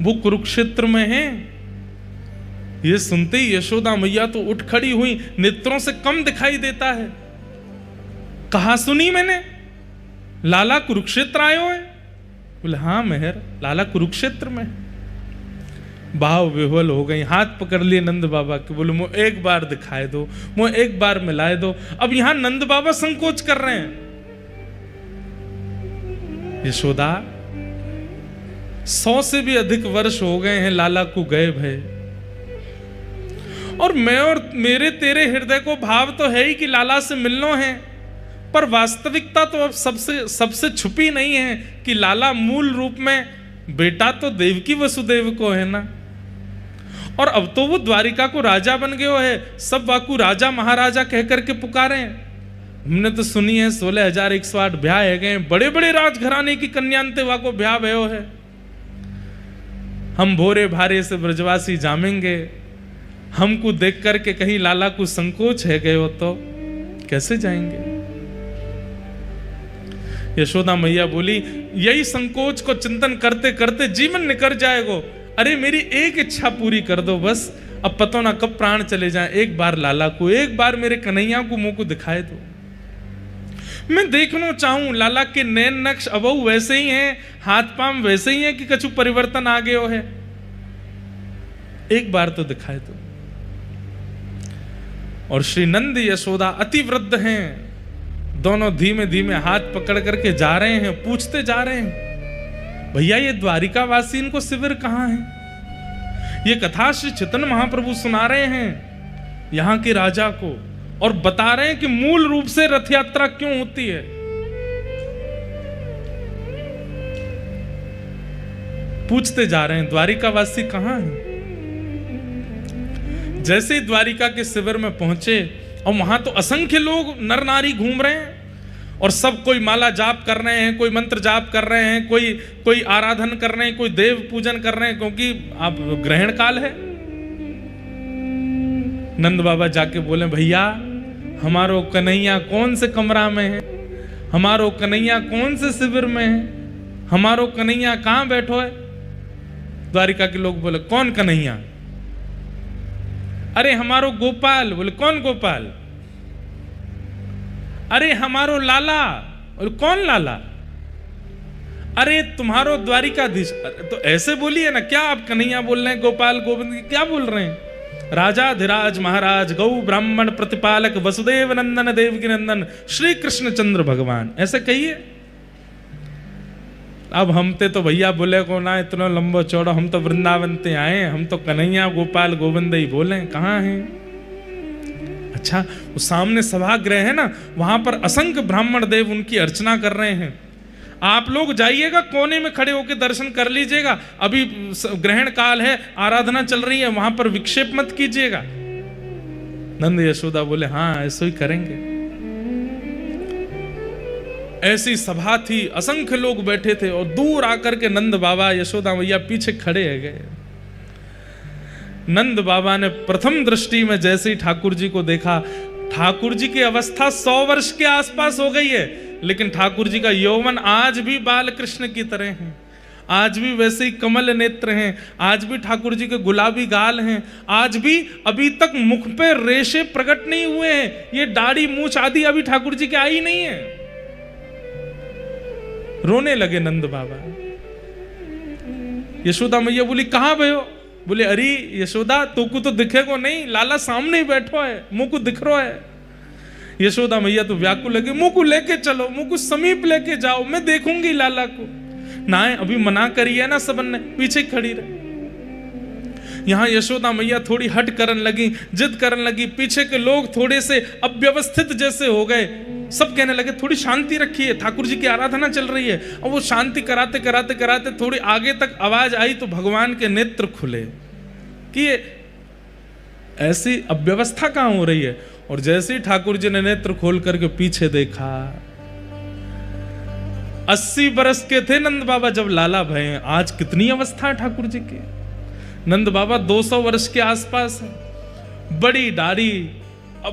वो कुरुक्षेत्र में है। ये सुनते ही यशोदा मैया तो उठ खड़ी हुई, नेत्रों से कम दिखाई देता है। कहा सुनी मैंने लाला कुरुक्षेत्र आयो है? बोले हाँ मेहर लाला कुरुक्षेत्र में। भाव विह्वल हो गई, हाथ पकड़ लिए नंद बाबा के। बोले मुझे एक बार दिखाए दो, मुझे एक बार मिलाए दो। अब यहां नंद बाबा संकोच कर रहे हैं। यशोदा 100 से भी अधिक वर्ष हो गए हैं लाला को गए भय, और मैं और मेरे तेरे हृदय को भाव तो है ही कि लाला से मिलना है, पर वास्तविकता तो अब सबसे छुपी नहीं है कि लाला मूल रूप में बेटा तो देवकी वसुदेव को है ना, और अब तो वो द्वारिका को राजा बन गयो है। सब वाकू राजा महाराजा कह करके पुकारे हैं। हमने तो सुनी है 16,108 ब्याह है गए, बड़े बड़े राजघराने की कन्यांते वाको ब्याह भयो है। हम भोरे भारे से ब्रजवासी जामेंगे, हमको देख करके कहीं लाला को संकोच है गए हो तो कैसे जाएंगे। यशोदा मैया बोली, यही संकोच को चिंतन करते करते जीवन निकल जाएगा। अरे मेरी एक इच्छा पूरी कर दो बस, अब पता ना कब प्राण चले जाएं। एक बार लाला को, एक बार मेरे कन्हैया को मुंह को दिखाए दो। मैं देखना चाहूं लाला के नैन नक्श अबहु वैसे ही हैं, हाथ पांव वैसे ही हैं कि कछु परिवर्तन आ गयो है। एक बार तो दिखाए दो। और श्री नंद यशोदा अति वृद्ध हैं, दोनों धीमे धीमे हाथ पकड़ करके जा रहे हैं, पूछते जा रहे हैं, भैया ये द्वारिका वासी इनको शिविर कहां है। ये कथा श्री चैतन्य महाप्रभु सुना रहे हैं यहां के राजा को, और बता रहे हैं कि मूल रूप से रथ यात्रा क्यों होती है। पूछते जा रहे हैं द्वारिकावासी कहां है। जैसे ही द्वारिका के शिविर में पहुंचे, और वहां तो असंख्य लोग नर नारी घूम रहे हैं, और सब कोई माला जाप कर रहे हैं, कोई मंत्र जाप कर रहे हैं, कोई आराधन कर रहे हैं, कोई देव पूजन कर रहे हैं, क्योंकि अब ग्रहण काल है। नंद बाबा जाके बोले, भैया हमारो कन्हैया कौन से कमरा में है, हमारो कन्हैया कौन से शिविर में है, हमारो कन्हैया कहां बैठो है। द्वारिका के लोग बोले, कौन कन्हैया। अरे हमारो गोपाल। बोले, कौन गोपाल। अरे हमारो लाला। और कौन लाला। अरे तुम्हारो द्वारिकाधीश। तो ऐसे बोलिए ना, क्या आप कन्हैया बोल रहे हैं, गोपाल गोविंद क्या बोल रहे हैं। राजा धीराज महाराज गौ ब्राह्मण प्रतिपालक वसुदेव नंदन देवकी नंदन श्री कृष्ण चंद्र भगवान, ऐसे कहिए। अब हम तो भैया बोले को ना इतना लंबो चौड़ा, हम तो वृंदावन ते आए, हम तो कन्हैया गोपाल गोविंद ही बोले, कहाँ हैं। अच्छा, वो सामने सभागृह है ना, वहां पर असंख्य ब्राह्मण देव उनकी अर्चना कर रहे हैं। आप लोग जाइएगा, कोने में खड़े होकर दर्शन कर लीजिएगा। अभी ग्रहण काल है, आराधना चल रही है, वहां पर विक्षेप मत कीजिएगा। नंद यशोदा बोले, हाँ ऐसा ही करेंगे। ऐसी सभा थी, असंख्य लोग बैठे थे, और दूर आकर के नंद बाबा यशोदा मैया पीछे खड़े है गए। नंद बाबा ने प्रथम दृष्टि में जैसे ही ठाकुर जी को देखा, ठाकुर जी की अवस्था 100 वर्ष के आसपास हो गई है, लेकिन ठाकुर जी का यौवन आज भी बाल कृष्ण की तरह है, आज भी वैसे ही कमल नेत्र हैं, आज भी ठाकुर जी के गुलाबी गाल हैं, आज भी अभी तक मुख पे रेशे प्रकट नहीं हुए हैं, ये दाढ़ी मूछ आदि अभी ठाकुर जी के आई नहीं है। रोने लगे नंद बाबा। यशोदा मैया बोली, कहां भयो। बोले, अरे यशोदा तोको तो दिखेगो नहीं, लाला सामने ही बैठो है, मुंह को दिख रहा है। यशोदा मैया तो व्याकुल लगे, मुंह को लेके चलो, मुंह को समीप लेके जाओ, मैं देखूंगी लाला को। ना अभी मना करिए ना, सबन ने पीछे खड़ी रहे। यहां यशोदा मैया थोड़ी हट करन लगी, जिद करन लगी, पीछे के लोग थोड़े से अव्यवस्थित जैसे हो गए। सब कहने लगे, थोड़ी शांति रखिए, ठाकुर जी की आराधना चल रही है। और वो शांति कराते कराते कराते थोड़ी आगे तक आवाज आई तो भगवान के नेत्र खुले कि ऐसी अव्यवस्था कहां हो रही है। और जैसे ही ठाकुर जी ने नेत्र खोल करके पीछे देखा, 80 बरस के थे नंद बाबा जब लाला भये, आज कितनी अवस्था है ठाकुर जी की। नंद बाबा 200 वर्ष के आसपास है, बड़ी दाढ़ी,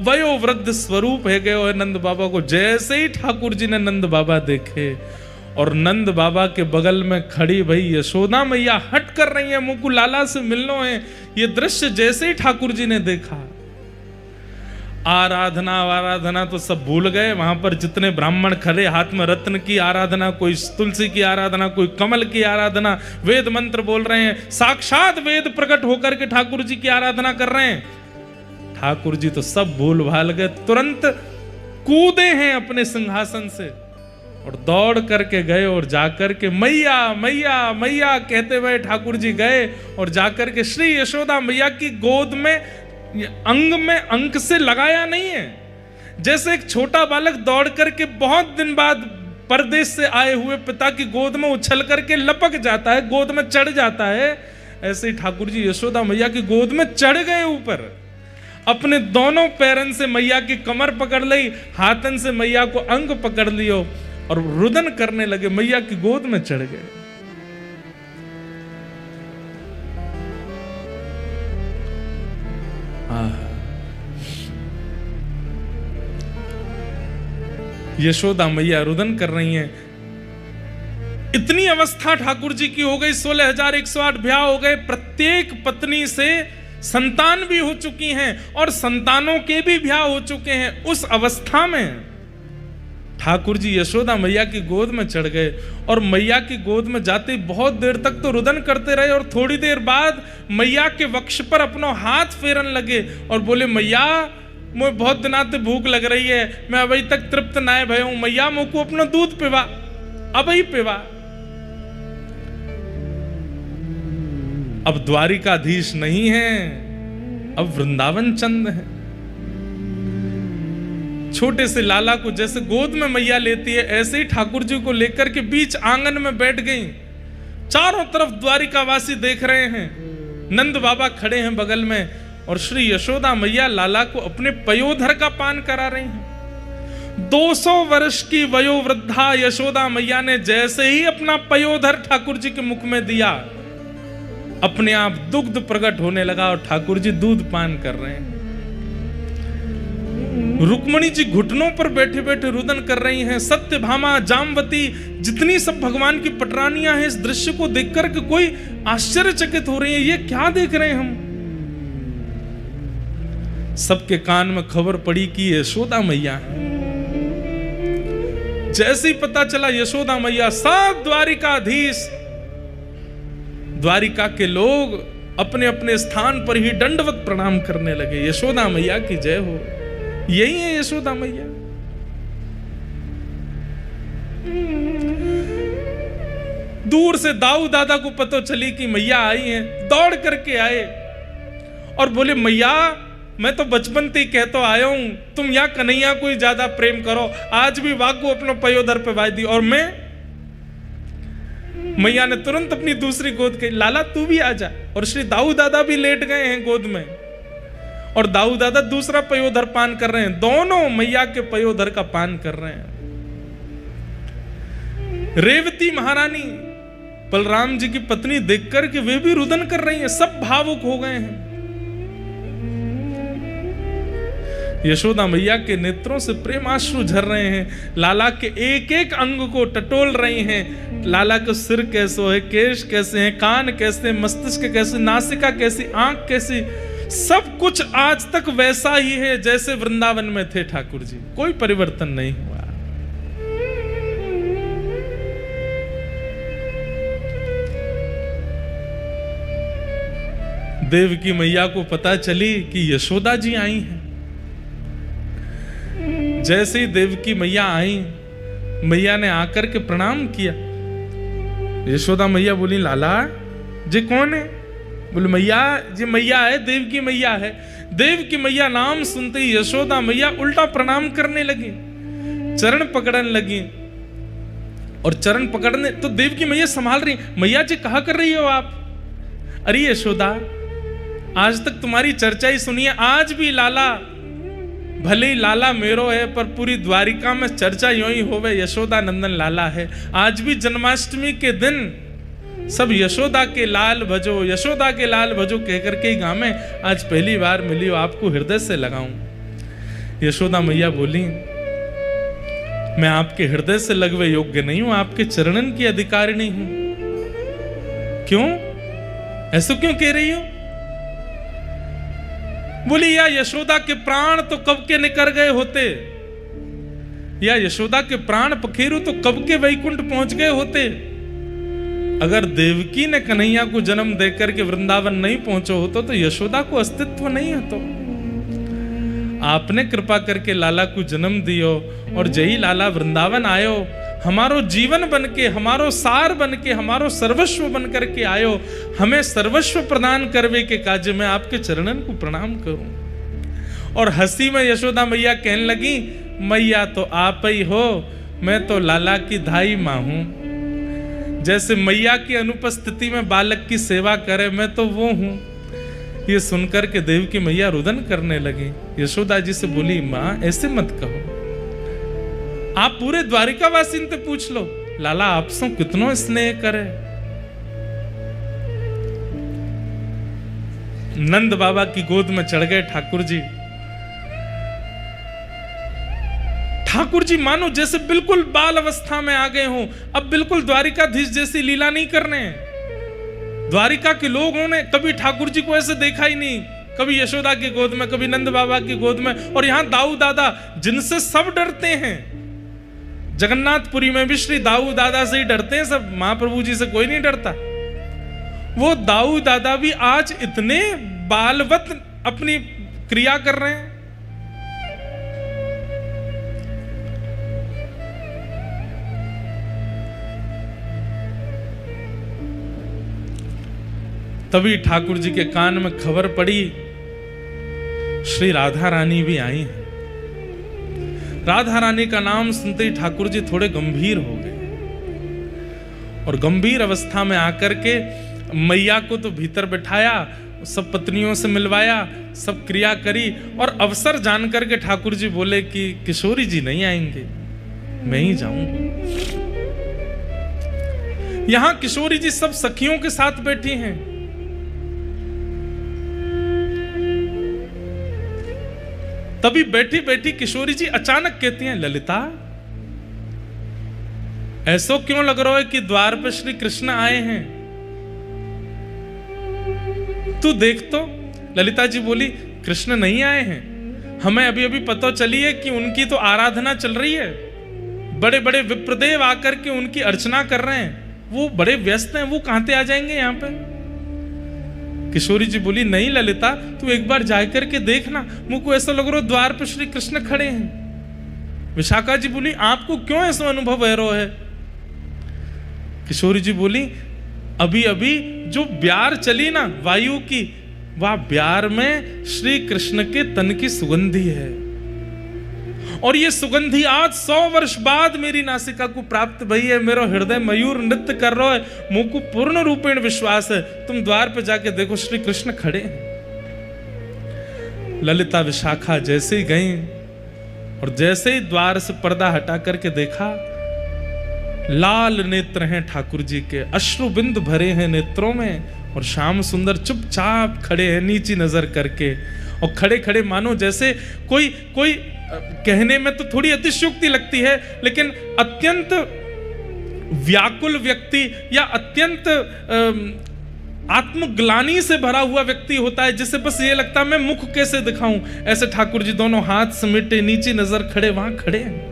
वयोवृद्ध स्वरूप है गए और नंद बाबा को। जैसे ही ठाकुर जी ने नंद बाबा देखे, और नंद बाबा के बगल में खड़ी भाई यशोदा मैया हट कर रही है, मुंह को लाला से मिलना है। ये दृश्य जैसे ही ठाकुर जी ने देखा, आराधना तो सब भूल गए। वहां पर जितने ब्राह्मण खड़े, हाथ में रत्न की आराधना, कोई तुलसी की आराधना, कोई कमल की आराधना, वेद मंत्र बोल रहे हैं, साक्षात वेद प्रकट होकर के ठाकुर जी की आराधना कर रहे हैं। ठाकुर जी तो सब भूल भाल गए, तुरंत कूदे हैं अपने सिंहासन से और दौड़ करके गए और जाकर के मैया मैया मैया कहते हुए ठाकुर जी गए और जाकर के श्री यशोदा मैया की गोद में, अंग में अंक से लगाया नहीं है। जैसे एक छोटा बालक दौड़ करके बहुत दिन बाद परदेश से आए हुए पिता की गोद में उछल करके लपक जाता है, गोद में चढ़ जाता है, ऐसे ही ठाकुर जी यशोदा मैया की गोद में चढ़ गए ऊपर। अपने दोनों पैरन से मैया की कमर पकड़ ली, हाथन से मैया को अंग पकड़ लियो और रुदन करने लगे, मैया की गोद में चढ़ गए। यशोदा मैया रुदन कर रही हैं। इतनी अवस्था ठाकुर जी की हो गई, 16,108 ब्याह हो गए, प्रत्येक पत्नी से संतान भी हो चुकी हैं और संतानों के भी ब्याह हो चुके हैं। उस अवस्था में ठाकुर जी यशोदा मैया की गोद में चढ़ गए और मैया की गोद में जाते बहुत देर तक तो रुदन करते रहे और थोड़ी देर बाद मैया के वक्ष पर अपना हाथ फेरन लगे और बोले, मैया मुझे बहुत दिनों से भूख लग रही है, मैं अभी तक तृप्त ना भय हूं, मैया मुझको अपना दूध पिवा, अभी पिवा। अब द्वारिकाधीश नहीं है, अब वृंदावन चंद है। छोटे से लाला को जैसे गोद में मैया लेती है, ऐसे ही ठाकुर जी को लेकर के बीच आंगन में बैठ गई। चारों तरफ द्वारिकावासी देख रहे हैं, नंद बाबा खड़े हैं बगल में और श्री यशोदा मैया लाला को अपने पयोधर का पान करा रही हैं। 200 वर्ष की वयोवृद्धा यशोदा मैया ने जैसे ही अपना पयोधर ठाकुर जी के मुख में दिया, अपने आप दुग्ध प्रकट होने लगा और ठाकुर जी दूध पान कर रहे हैं। रुक्मणी जी घुटनों पर बैठे बैठे रुदन कर रही हैं। सत्यभामा, जामवती, जितनी सब भगवान की पटरानियां हैं, इस दृश्य को देखकर के कोई आश्चर्यचकित हो रही है, ये क्या देख रहे हैं हम। सबके कान में खबर पड़ी कि यशोदा मैया है। जैसे ही पता चला यशोदा मैया, सब द्वारिकाधीश, द्वारिका के लोग अपने अपने स्थान पर ही दंडवत प्रणाम करने लगे। यशोदा मैया की जय हो। यही है यशोदा मैया। दूर से दाऊ दादा को पता चली कि मैया आई हैं, दौड़ करके आए और बोले, मैया मैं तो बचपन से कहता आया हूं, तुम या कन्हैया को ही ज्यादा प्रेम करो, आज भी वाग को अपना पयोधर पे वाई दी। और मैं, मैया ने तुरंत अपनी दूसरी गोद कही, लाला तू भी आ जा। और श्री दाऊ दादा भी लेट गए हैं गोद में और दाऊ दादा दूसरा पयोधर पान कर रहे हैं। दोनों मैया के पयोधर का पान कर रहे हैं। रेवती महारानी, बलराम जी की पत्नी, देखकर कि वे भी रुदन कर रही हैं, सब भावुक हो गए हैं। यशोदा मैया के नेत्रों से प्रेमाश्रु झर रहे हैं। लाला के एक एक अंग को टटोल रही हैं। लाला का सिर कैसे है, केश कैसे हैं, कान कैसे, मस्तिष्क कैसे, नासिका कैसी, आंख कैसी, सब कुछ आज तक वैसा ही है जैसे वृंदावन में थे ठाकुर जी। कोई परिवर्तन नहीं हुआ। देवकी मैया को पता चली कि यशोदा जी आई हैं। जैसे ही देवकी मैया आई, मैया ने आकर के प्रणाम किया। यशोदा मैया बोली, लाला जी कौन है? बोले, मैया जी मैया है, देवकी मैया है। देवकी मैया नाम सुनते ही यशोदा मैया उल्टा प्रणाम करने लगी, चरण पकड़ने लगी। और चरण पकड़ने तो देवकी मैया संभाल रही, मैया जी कहा कर रही हो आप? अरे यशोदा, आज तक तुम्हारी चर्चा ही सुनी है, आज भी लाला, भले ही लाला मेरो है पर पूरी द्वारिका में चर्चा यूं ही होवे, यशोदा नंदन लाला है। आज भी जन्माष्टमी के दिन सब यशोदा के लाल भजो, यशोदा के लाल भजो कहकर के गांव में आज पहली बार मिली हो, आपको हृदय से लगाऊं। यशोदा मैया बोली, मैं आपके हृदय से लगवे योग्य नहीं हूं, आपके चरणन की अधिकारिणी हूं। क्यों? ऐसा क्यों कह रही हो? बोली, या यशोदा के प्राण तो कब के निकल गए होते, या यशोदा के प्राण पखेरु तो कब के वैकुंठ पहुंच गए होते। अगर देवकी ने कन्हैया को जन्म देकर के वृंदावन नहीं पहुंचो होतो तो यशोदा को अस्तित्व नहीं है। तो आपने कृपा करके लाला को जन्म दियो और जय लाला वृंदावन आयो, हमारो जीवन बन के, हमारो सार बन के, हमारो सर्वस्व बन करके आयो, हमें सर्वस्व प्रदान करवे के काज में आपके चरणन को प्रणाम करूं। और हंसी में यशोदा मैया कहने लगी, मैया तो आप ही हो, मैं तो लाला की धाई मां हूं। जैसे मैया की अनुपस्थिति में बालक की सेवा करे, मैं तो वो हूं। ये सुनकर के देवकी मैया रुदन करने लगी। यशोदा जी से बोली, मां ऐसे मत कहो, आप पूरे द्वारिकावासी से पूछ लो, लाला आपसे कितनो स्नेह करे। नंद बाबा की गोद में चढ़ गए ठाकुर जी। ठाकुर जी मानो जैसे बिल्कुल बाल अवस्था में आ गए हों, अब बिल्कुल द्वारिकाधीश जैसी लीला नहीं करने हैं। द्वारिका के लोगों ने कभी ठाकुर जी को ऐसे देखा ही नहीं, कभी यशोदा की गोद में, कभी नंद बाबा की गोद में, और यहां दाऊ दादा जिनसे सब डरते हैं। जगन्नाथपुरी में भी श्री दाऊ दादा से ही डरते हैं सब, महाप्रभु जी से कोई नहीं डरता। वो दाऊ दादा भी आज इतने बालवत अपनी क्रिया कर रहे हैं। तभी ठाकुर जी के कान में खबर पड़ी श्री राधा रानी भी आई हैं। राधा रानी का नाम सुनते ही ठाकुर जी थोड़े गंभीर हो गए, और गंभीर अवस्था में आकर के मैया को तो भीतर बिठाया, सब पत्नियों से मिलवाया, सब क्रिया करी, और अवसर जानकर के ठाकुर जी बोले कि किशोरी जी नहीं आएंगे, मैं ही जाऊंगा। यहां किशोरी जी सब सखियों के साथ बैठी हैं। तभी बैठी बैठी किशोरी जी अचानक कहती हैं, ललिता ऐसो क्यों लग रहा है कि द्वार पर श्री कृष्ण आए हैं, तू देख तो। ललिता जी बोली, कृष्ण नहीं आए हैं, हमें अभी अभी पता चली है कि उनकी तो आराधना चल रही है, बड़े बड़े विप्रदेव आकर के उनकी अर्चना कर रहे हैं, वो बड़े व्यस्त हैं, वो कहां से आ जाएंगे यहां पे। किशोरी जी बोली, नहीं ललिता तू एक बार जाकर के देखना, मुझको ऐसा लग रहा है द्वार पर श्री कृष्ण खड़े हैं। विशाखा जी बोली, आपको क्यों ऐसा अनुभव हो रहा है। किशोरी जी बोली, अभी अभी जो ब्यार चली ना वायु की, वह ब्यार में श्री कृष्ण के तन की सुगंधी है, और ये सुगंधी आज 100 वर्ष बाद मेरी नासिका को प्राप्त भई है। मेरा हृदय मयूर नृत्य कर रहा है, मुझको पूर्ण रूपेण विश्वास है, तुम द्वार पे जाके देखो श्री कृष्ण खड़े हैं। ललिता विशाखा जैसे ही गई और जैसे ही द्वार से पर्दा हटा करके देखा, लाल नेत्र हैं ठाकुर जी के, अश्रु बिंद भरे हैं नेत्रों में, और श्याम सुंदर चुपचाप खड़े हैं नीची नजर करके, और खड़े खड़े मानो जैसे कोई कहने में तो थोड़ी अतिशयोक्ति लगती है, लेकिन अत्यंत व्याकुल व्यक्ति या अत्यंत आत्मग्लानि से भरा हुआ व्यक्ति होता है, जिसे बस ये लगता है मैं मुख कैसे दिखाऊं। ऐसे ठाकुर जी दोनों हाथ समेटे नीची नजर खड़े वहां खड़े हैं।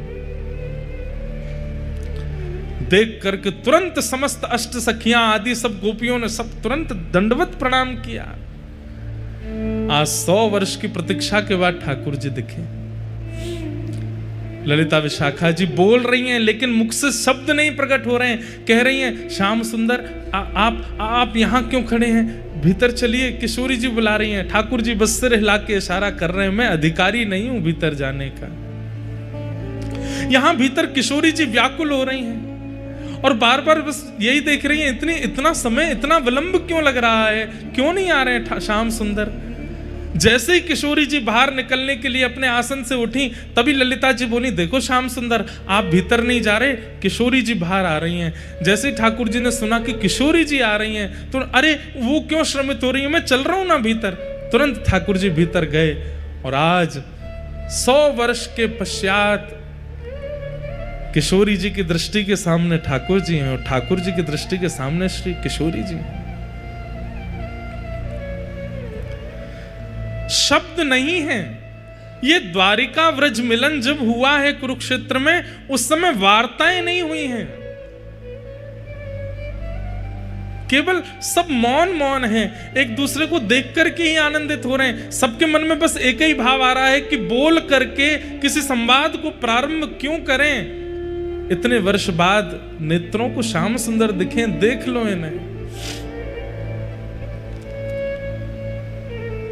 देख करके तुरंत समस्त अष्ट सखियां आदि सब गोपियों ने सब तुरंत दंडवत प्रणाम किया। आज 100 वर्ष की प्रतीक्षा के बाद ठाकुर जी दिखे। ललिता विशाखा जी बोल रही हैं, लेकिन मुख से शब्द नहीं प्रकट हो रहे हैं। कह रही हैं, श्याम सुंदर आप यहां क्यों खड़े हैं, भीतर चलिए। किशोरी जी बुला रही हैं। ठाकुर जी बस सिर हिला के इशारा कर रहे हैं, मैं अधिकारी नहीं हूं भीतर जाने का। यहां भीतर किशोरी जी व्याकुल हो रही हैं और बार बार बस यही देख रही हैं, इतना समय, इतना विलंब क्यों लग रहा है, क्यों नहीं आ रहे हैं श्याम सुंदर। जैसे ही किशोरी जी बाहर निकलने के लिए अपने आसन से उठी, तभी ललिता जी बोली, देखो श्याम सुंदर आप भीतर नहीं जा रहे, किशोरी जी बाहर आ रही हैं। जैसे ही ठाकुर जी ने सुना कि किशोरी जी आ रही हैं, तो अरे वो क्यों श्रमित हो रही है, मैं चल रहा हूं ना भीतर। तुरंत ठाकुर जी भीतर गए, और आज 100 वर्ष के पश्चात किशोरी जी की दृष्टि के सामने ठाकुर जी हैं, और ठाकुर जी की दृष्टि के सामने श्री किशोरी जी हैं। शब्द नहीं है। ये द्वारिका व्रज मिलन जब हुआ है कुरुक्षेत्र में, उस समय वार्ताएं नहीं हुई हैं, केवल सब मौन हैं, एक दूसरे को देख करके ही आनंदित हो रहे हैं। सबके मन में बस एक ही भाव आ रहा है कि बोल करके किसी संवाद को प्रारंभ क्यों करें। इतने वर्ष बाद नेत्रों को श्याम सुंदर दिखें, देख लो इन्हें।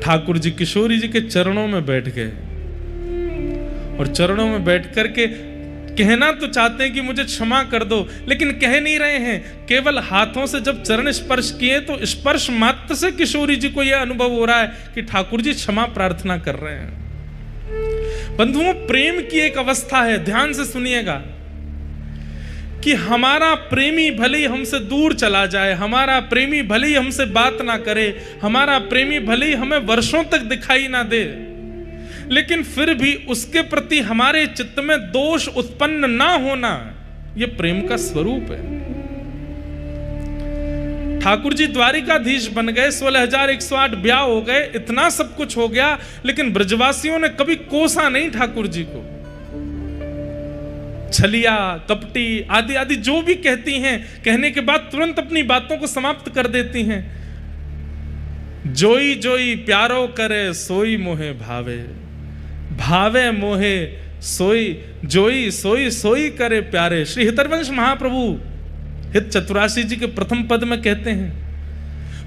ठाकुर जी किशोरी जी के चरणों में बैठ गए, और चरणों में बैठ करके कहना तो चाहते हैं कि मुझे क्षमा कर दो, लेकिन कह नहीं रहे हैं। केवल हाथों से जब चरण स्पर्श किए, तो स्पर्श मात्र से किशोरी जी को यह अनुभव हो रहा है कि ठाकुर जी क्षमा प्रार्थना कर रहे हैं। बंधुओं, प्रेम की एक अवस्था है, ध्यान से सुनिएगा, कि हमारा प्रेमी भले ही हमसे दूर चला जाए, हमारा प्रेमी भले ही हमसे बात ना करे, हमारा प्रेमी भले ही हमें वर्षों तक दिखाई ना दे, लेकिन फिर भी उसके प्रति हमारे चित्त में दोष उत्पन्न ना होना, यह प्रेम का स्वरूप है। ठाकुर जी द्वारिकाधीश बन गए, 16,108 ब्याह हो गए, इतना सब कुछ हो गया, लेकिन ब्रजवासियों ने कभी कोसा नहीं ठाकुर जी को। छलिया, कपटी आदि आदि जो भी कहती हैं, कहने के बाद तुरंत अपनी बातों को समाप्त कर देती हैं। जोई जोई प्यारो करे सोई मोहे भावे, भावे मोहे सोई, जोई सोई सोई करे प्यारे। श्री हितरवंश महाप्रभु हित चतुराशी जी के प्रथम पद में कहते हैं,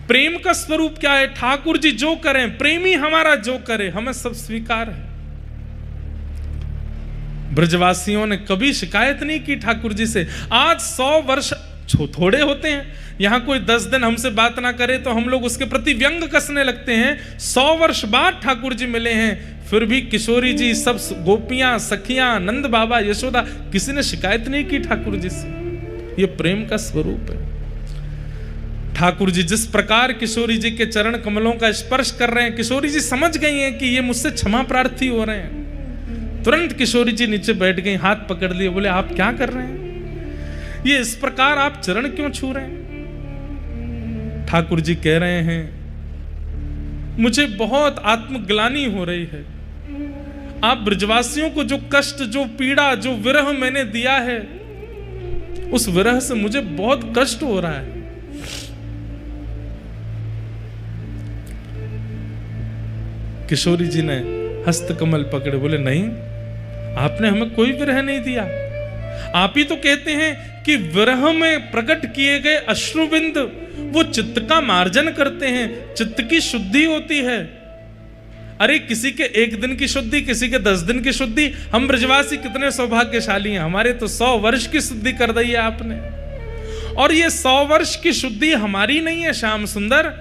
प्रेम का स्वरूप क्या है? ठाकुर जी जो करें, प्रेमी हमारा जो करे, हमें सब स्वीकार है। ब्रजवासियों ने कभी शिकायत नहीं की ठाकुर जी से। आज 100 वर्ष थोड़े होते हैं, यहां कोई 10 दिन हमसे बात ना करे तो हम लोग उसके प्रति व्यंग कसने लगते हैं। 100 वर्ष बाद ठाकुर जी मिले हैं, फिर भी किशोरी जी, सब गोपियां, सखियां, नंद बाबा, यशोदा, किसी ने शिकायत नहीं की ठाकुर जी से। ये प्रेम का स्वरूप है। ठाकुर जी जिस प्रकार किशोरी जी के चरण कमलों का स्पर्श कर रहे हैं, किशोरी जी समझ गई हैं कि ये मुझसे क्षमा प्रार्थी हो रहे हैं। तुरंत किशोरी जी नीचे बैठ गई, हाथ पकड़ लिए, बोले आप क्या कर रहे हैं? ये इस प्रकार आप चरण क्यों छू रहे हैं? ठाकुर जी कह रहे हैं, मुझे बहुत आत्मग्लानि हो रही है। आप ब्रजवासियों को जो कष्ट, जो पीड़ा, जो विरह मैंने दिया है, उस विरह से मुझे बहुत कष्ट हो रहा है। किशोरी जी ने हस्त कमल पकड़े, बोले नहीं, आपने हमें कोई विरह नहीं दिया। आप ही तो कहते हैं कि विरह में प्रकट किए गए अश्रुबिंद वो चित्त का मार्जन करते हैं, चित्त की शुद्धि होती है। अरे किसी के 1 दिन की शुद्धि, किसी के 10 दिन की शुद्धि। हम ब्रजवासी कितने सौभाग्यशाली हैं, हमारे तो 100 वर्ष की शुद्धि कर दी है आपने। और ये 100 वर्ष की शुद्धि हमारी नहीं है श्याम सुंदर,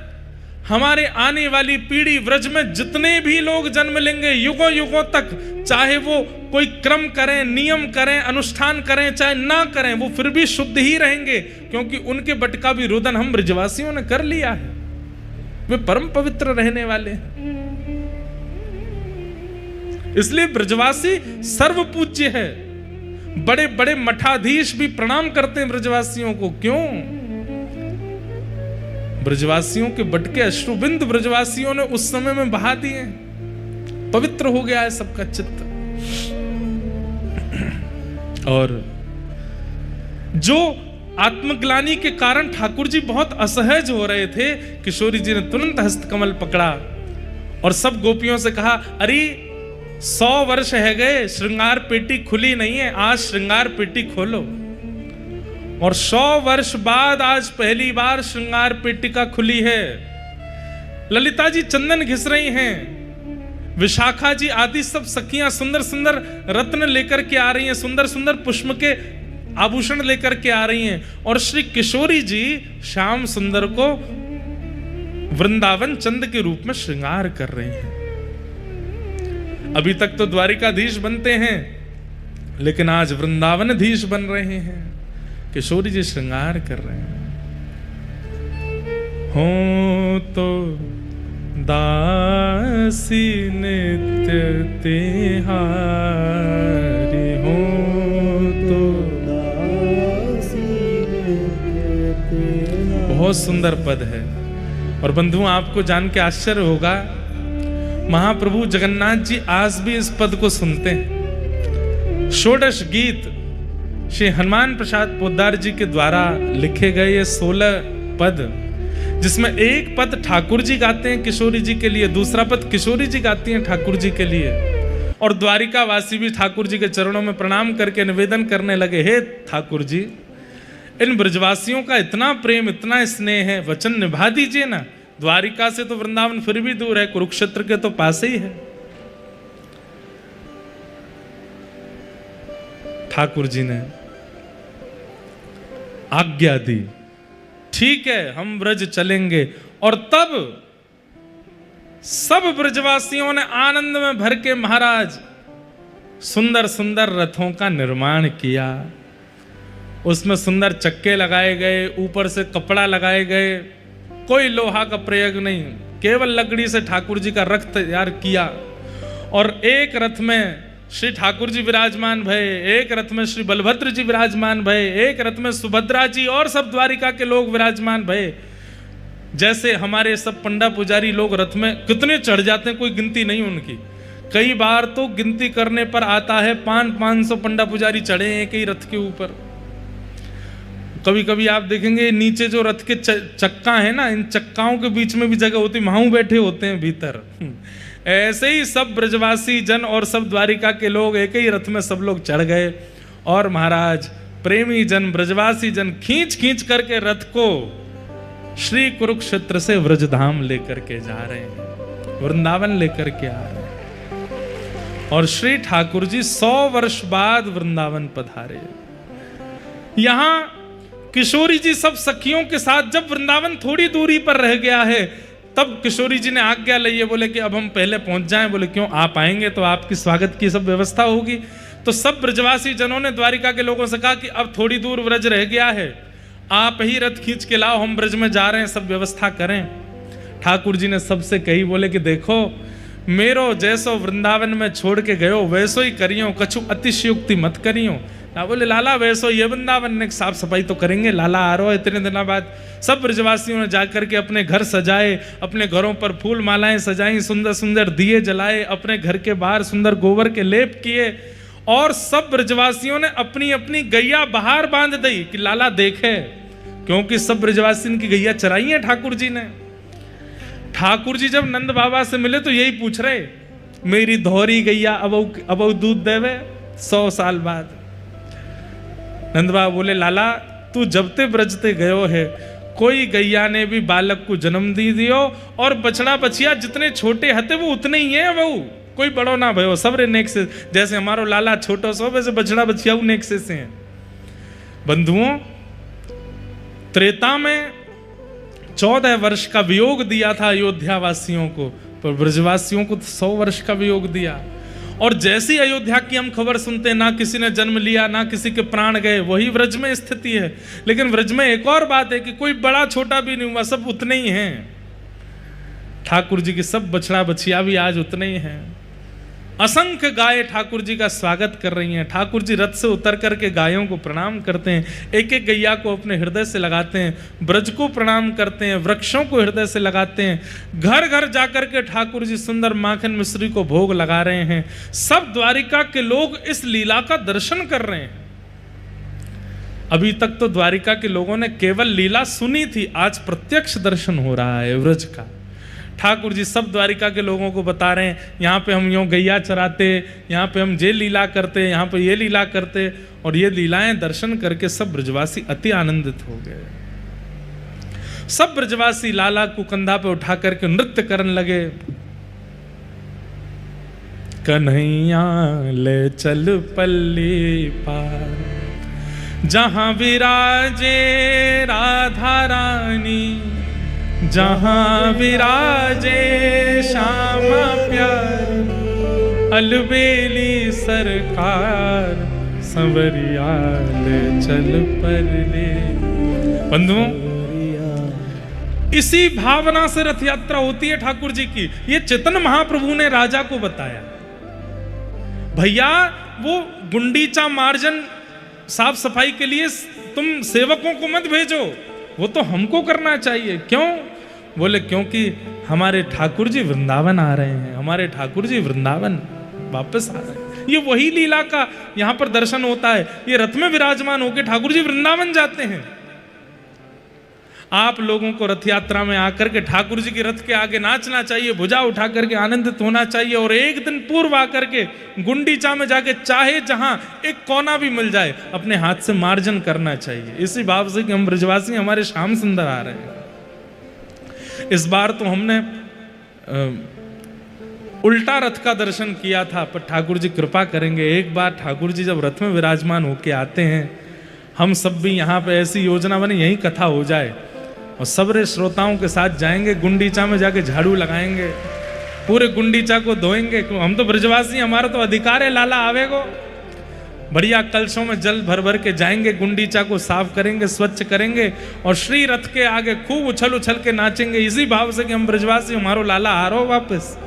हमारे आने वाली पीढ़ी व्रज में जितने भी लोग जन्म लेंगे युगों युगों तक, चाहे वो कोई क्रम करें, नियम करें, अनुष्ठान करें, चाहे ना करें, वो फिर भी शुद्ध ही रहेंगे, क्योंकि उनके बट का भी रुदन हम ब्रजवासियों ने कर लिया है। वे परम पवित्र रहने वाले हैं। इसलिए ब्रजवासी सर्व पूज्य है। बड़े बड़े मठाधीश भी प्रणाम करते हैं ब्रजवासियों को। क्यों? ब्रजवासियों के बटके अश्रुबिंद ब्रजवासियों ने उस समय में बहा दिए, पवित्र हो गया है सबका चित्त। और जो आत्मग्लानि के कारण ठाकुर जी बहुत असहज हो रहे थे, किशोरी जी ने तुरंत हस्तकमल पकड़ा और सब गोपियों से कहा, अरे 100 वर्ष है गए, श्रृंगार पेटी खुली नहीं है, आज श्रृंगार पेटी खोलो। और 100 वर्ष बाद आज पहली बार श्रृंगार पेटिका खुली है। ललिता जी चंदन घिस रही हैं, विशाखा जी आदि सब सखियां सुंदर सुंदर रत्न लेकर के आ रही हैं, सुंदर सुंदर पुष्प के आभूषण लेकर के आ रही हैं। और श्री किशोरी जी श्याम सुंदर को वृंदावन चंद के रूप में श्रृंगार कर रहे हैं। अभी तक तो द्वारिकाधीश बनते हैं, लेकिन आज वृंदावनाधीश बन रहे हैं। किशोरी जी श्रृंगार कर रहे हैं। हो तो दासी नित्य तिहारी, हो तो दासी नित्य तिहारी। बहुत सुंदर पद है। और बंधु आपको जान के आश्चर्य होगा, महाप्रभु जगन्नाथ जी आज भी इस पद को सुनते हैं। षोडश गीत श्री हनुमान प्रसाद पोद्दार जी के द्वारा लिखे गए ये 16 पद, जिसमें एक पद ठाकुर जी गाते हैं किशोरी जी के लिए, दूसरा पद किशोरी जी गाती हैं ठाकुर जी के लिए। और द्वारिका वासी भी ठाकुर जी के चरणों में प्रणाम करके निवेदन करने लगे, हे ठाकुर जी, इन ब्रजवासियों का इतना प्रेम, इतना स्नेह है, वचन निभा दीजिए ना। द्वारिका से तो वृंदावन फिर भी दूर है, कुरुक्षेत्र के तो पास ही है। ठाकुर जी ने आज्ञा दी, ठीक है हम ब्रज चलेंगे। और तब सब ब्रजवासियों ने आनंद में भर के महाराज सुंदर सुंदर रथों का निर्माण किया। उसमें सुंदर चक्के लगाए गए, ऊपर से कपड़ा लगाए गए, कोई लोहा का प्रयोग नहीं, केवल लकड़ी से ठाकुर जी का रथ तैयार किया। और एक रथ में श्री ठाकुर जी विराजमान भये, एक रथ में श्री बलभद्र जी विराजमान भये, एक रथ में सुभद्रा जी और सब द्वारिका के लोग विराजमान भये। जैसे हमारे सब पंडा पुजारी लोग रथ में कितने चढ़ जाते हैं, कोई गिनती नहीं उनकी। कई बार तो गिनती करने पर आता है 500 पंडा पुजारी चढ़े हैं एक ही रथ के ऊपर। कभी कभी आप देखेंगे नीचे जो रथ के चक्का है ना, इन चक्काओं के बीच में भी जगह होती, वहां बैठे होते हैं भीतर। ऐसे ही सब ब्रजवासी जन और सब द्वारिका के लोग एक ही रथ में सब लोग चढ़ गए और महाराज प्रेमी जन ब्रजवासी जन खींच खींच करके रथ को श्री कुरुक्षेत्र से व्रजधाम लेकर के जा रहे हैं, वृंदावन लेकर के आ रहे हैं। और श्री ठाकुर जी 100 वर्ष बाद वृंदावन पधारे। यहां किशोरी जी सब सखियों के साथ जब वृंदावन थोड़ी दूरी पर रह गया है, तब किशोरी जी ने आज्ञा ली है, बोले कि अब हम पहले पहुंच जाएं। बोले क्यों, आप आएंगे तो आपकी स्वागत की सब व्यवस्था होगी। तो सब ब्रजवासी जनों ने द्वारिका के लोगों से कहा कि अब थोड़ी दूर व्रज रह गया है, आप ही रथ खींच के लाओ, हम ब्रज में जा रहे हैं, सब व्यवस्था करें। ठाकुर जी ने सबसे कही, बोले कि देखो मेरो जैसो वृंदावन में छोड़ के गयो वैसो ही करियो, कछु अतिशयोक्ति मत करियो। ना बोले लाला वैसो ये वृंदावन ने साफ सफाई तो करेंगे, लाला आ रहा है इतने दिनों बाद। सब ब्रजवासियों ने जाकर के अपने घर सजाए, अपने घरों पर फूल मालाएं सजाई, सुंदर सुंदर दिए जलाए, अपने घर के बाहर सुंदर गोबर के लेप किए और सब ब्रजवासियों ने अपनी अपनी गैया बाहर बांध दी कि लाला देखे, क्योंकि सब ब्रजवासी की गैया चराई है ठाकुर जी ने। ठाकुर जी जब नंद बाबा से मिले तो यही पूछ रहे, मेरी धौरी गैया अब दूध देवे 100 साल बाद। नंद बाबा बोले लाला तू जब ते ब्रजते गयो है, कोई गैया ने भी बालक को जन्म दी दियो और बछड़ा बछिया जितने छोटे हते वो उतने ही है बहू, कोई बड़ो ना भयो, सब रे नेक से, जैसे हमारो लाला छोटो सो वैसे बछड़ा बछिया नेक से हैं। बंधुओं, त्रेता में 14 वर्ष का वियोग दिया था अयोध्या वासियों को, पर ब्रजवासियों को 100 वर्ष का वियोग दिया। और जैसी अयोध्या की हम खबर सुनते हैं, ना किसी ने जन्म लिया, ना किसी के प्राण गए, वही व्रज में स्थिति है। लेकिन व्रज में एक और बात है कि कोई बड़ा छोटा भी नहीं हुआ, सब उतने ही हैं। ठाकुर जी की सब बछड़ा बछिया भी आज उतने ही हैं। असंख्य गाय ठाकुर जी का स्वागत कर रही हैं। ठाकुर जी रथ से उतर करके गायों को प्रणाम करते हैं, एक एक गैया को अपने हृदय से लगाते हैं, ब्रज को प्रणाम करते हैं, वृक्षों को हृदय से लगाते हैं। घर घर जाकर के ठाकुर जी सुंदर माखन मिश्री को भोग लगा रहे हैं। सब द्वारिका के लोग इस लीला का दर्शन कर रहे हैं। अभी तक तो द्वारिका के लोगों ने केवल लीला सुनी थी, आज प्रत्यक्ष दर्शन हो रहा है व्रज का। ठाकुर जी सब द्वारिका के लोगों को बता रहे हैं, यहाँ पे हम यूँ गैया चराते, यहाँ पे हम ये लीला करते, यहाँ पे ये लीला करते। और ये लीलाएं दर्शन करके सब ब्रजवासी अति आनंदित हो गए। सब ब्रजवासी लाला को कंधा पे उठा करके नृत्य करने लगे। कन्हैया ले चल पल्ली पार, जहां विराजे राधा रानी, जहां विराजे श्यामा प्यार, अलबेली सरकार, संवरिया ले चल परले। बंधुओं, इसी भावना से रथ यात्रा होती है ठाकुर जी की। ये चेतन महाप्रभु ने राजा को बताया, भैया वो गुंडीचा मार्जन साफ सफाई के लिए तुम सेवकों को मत भेजो, वो तो हमको करना चाहिए। क्यों? बोले क्योंकि हमारे ठाकुर जी वृंदावन आ रहे हैं, हमारे ठाकुर जी वृंदावन वापस आ रहे हैं। ये वही लीला का यहां पर दर्शन होता है। ये रथ में विराजमान होकर ठाकुर जी वृंदावन जाते हैं। आप लोगों को रथ यात्रा में आकर के ठाकुर जी की रथ के आगे नाचना चाहिए, भुजा उठा करके आनंदित होना चाहिए। और एक दिन पूर्व आकर के गुंडीचा में जाके चाहे जहां एक कोना भी मिल जाए अपने हाथ से मार्जन करना चाहिए, इसी भाव से कि हम ब्रजवासी हमारे श्याम सुंदर आ रहे हैं। इस बार तो हमने उल्टा रथ का दर्शन किया था, पर ठाकुर जी कृपा करेंगे एक बार ठाकुर जी जब रथ में विराजमान होके आते हैं, हम सब भी यहाँ पे ऐसी योजना बने यही कथा हो जाए और सबरे श्रोताओं के साथ जाएंगे, गुंडीचा में जाके झाड़ू लगाएंगे, पूरे गुंडीचा को धोएंगे। हम तो ब्रजवासी, हमारा तो अधिकार है, लाला आवेगो। बढ़िया कलशों में जल भर भर के जाएंगे, गुंडीचा को साफ करेंगे, स्वच्छ करेंगे और श्री रथ के आगे खूब उछल उछल के नाचेंगे, इसी भाव से कि हम ब्रजवासी, हमारो लाला आ रहो वापस।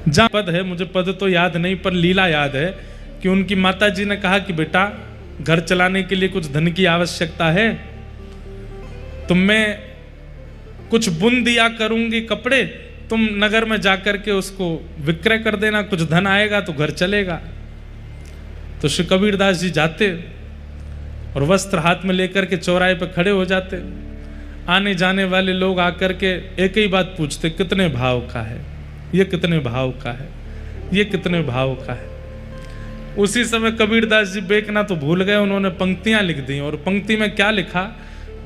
जहाँ पद है, मुझे पद तो याद नहीं पर लीला याद है कि उनकी माता जी ने कहा कि बेटा घर चलाने के लिए कुछ धन की आवश्यकता है, तुम मैं कुछ बुन दिया करूंगी कपड़े, तुम नगर में जाकर के उसको विक्रय कर देना, कुछ धन आएगा तो घर चलेगा। तो श्री कबीरदास जी जाते और वस्त्र हाथ में लेकर के चौराहे पर खड़े हो जाते। आने जाने वाले लोग आकर के एक ही बात पूछते, कितने भाव का है ये, कितने भाव का है ये, कितने भाव का है। उसी समय कबीरदास जी बेकना तो भूल गए, उन्होंने पंक्तियां लिख दी। और पंक्ति में क्या लिखा,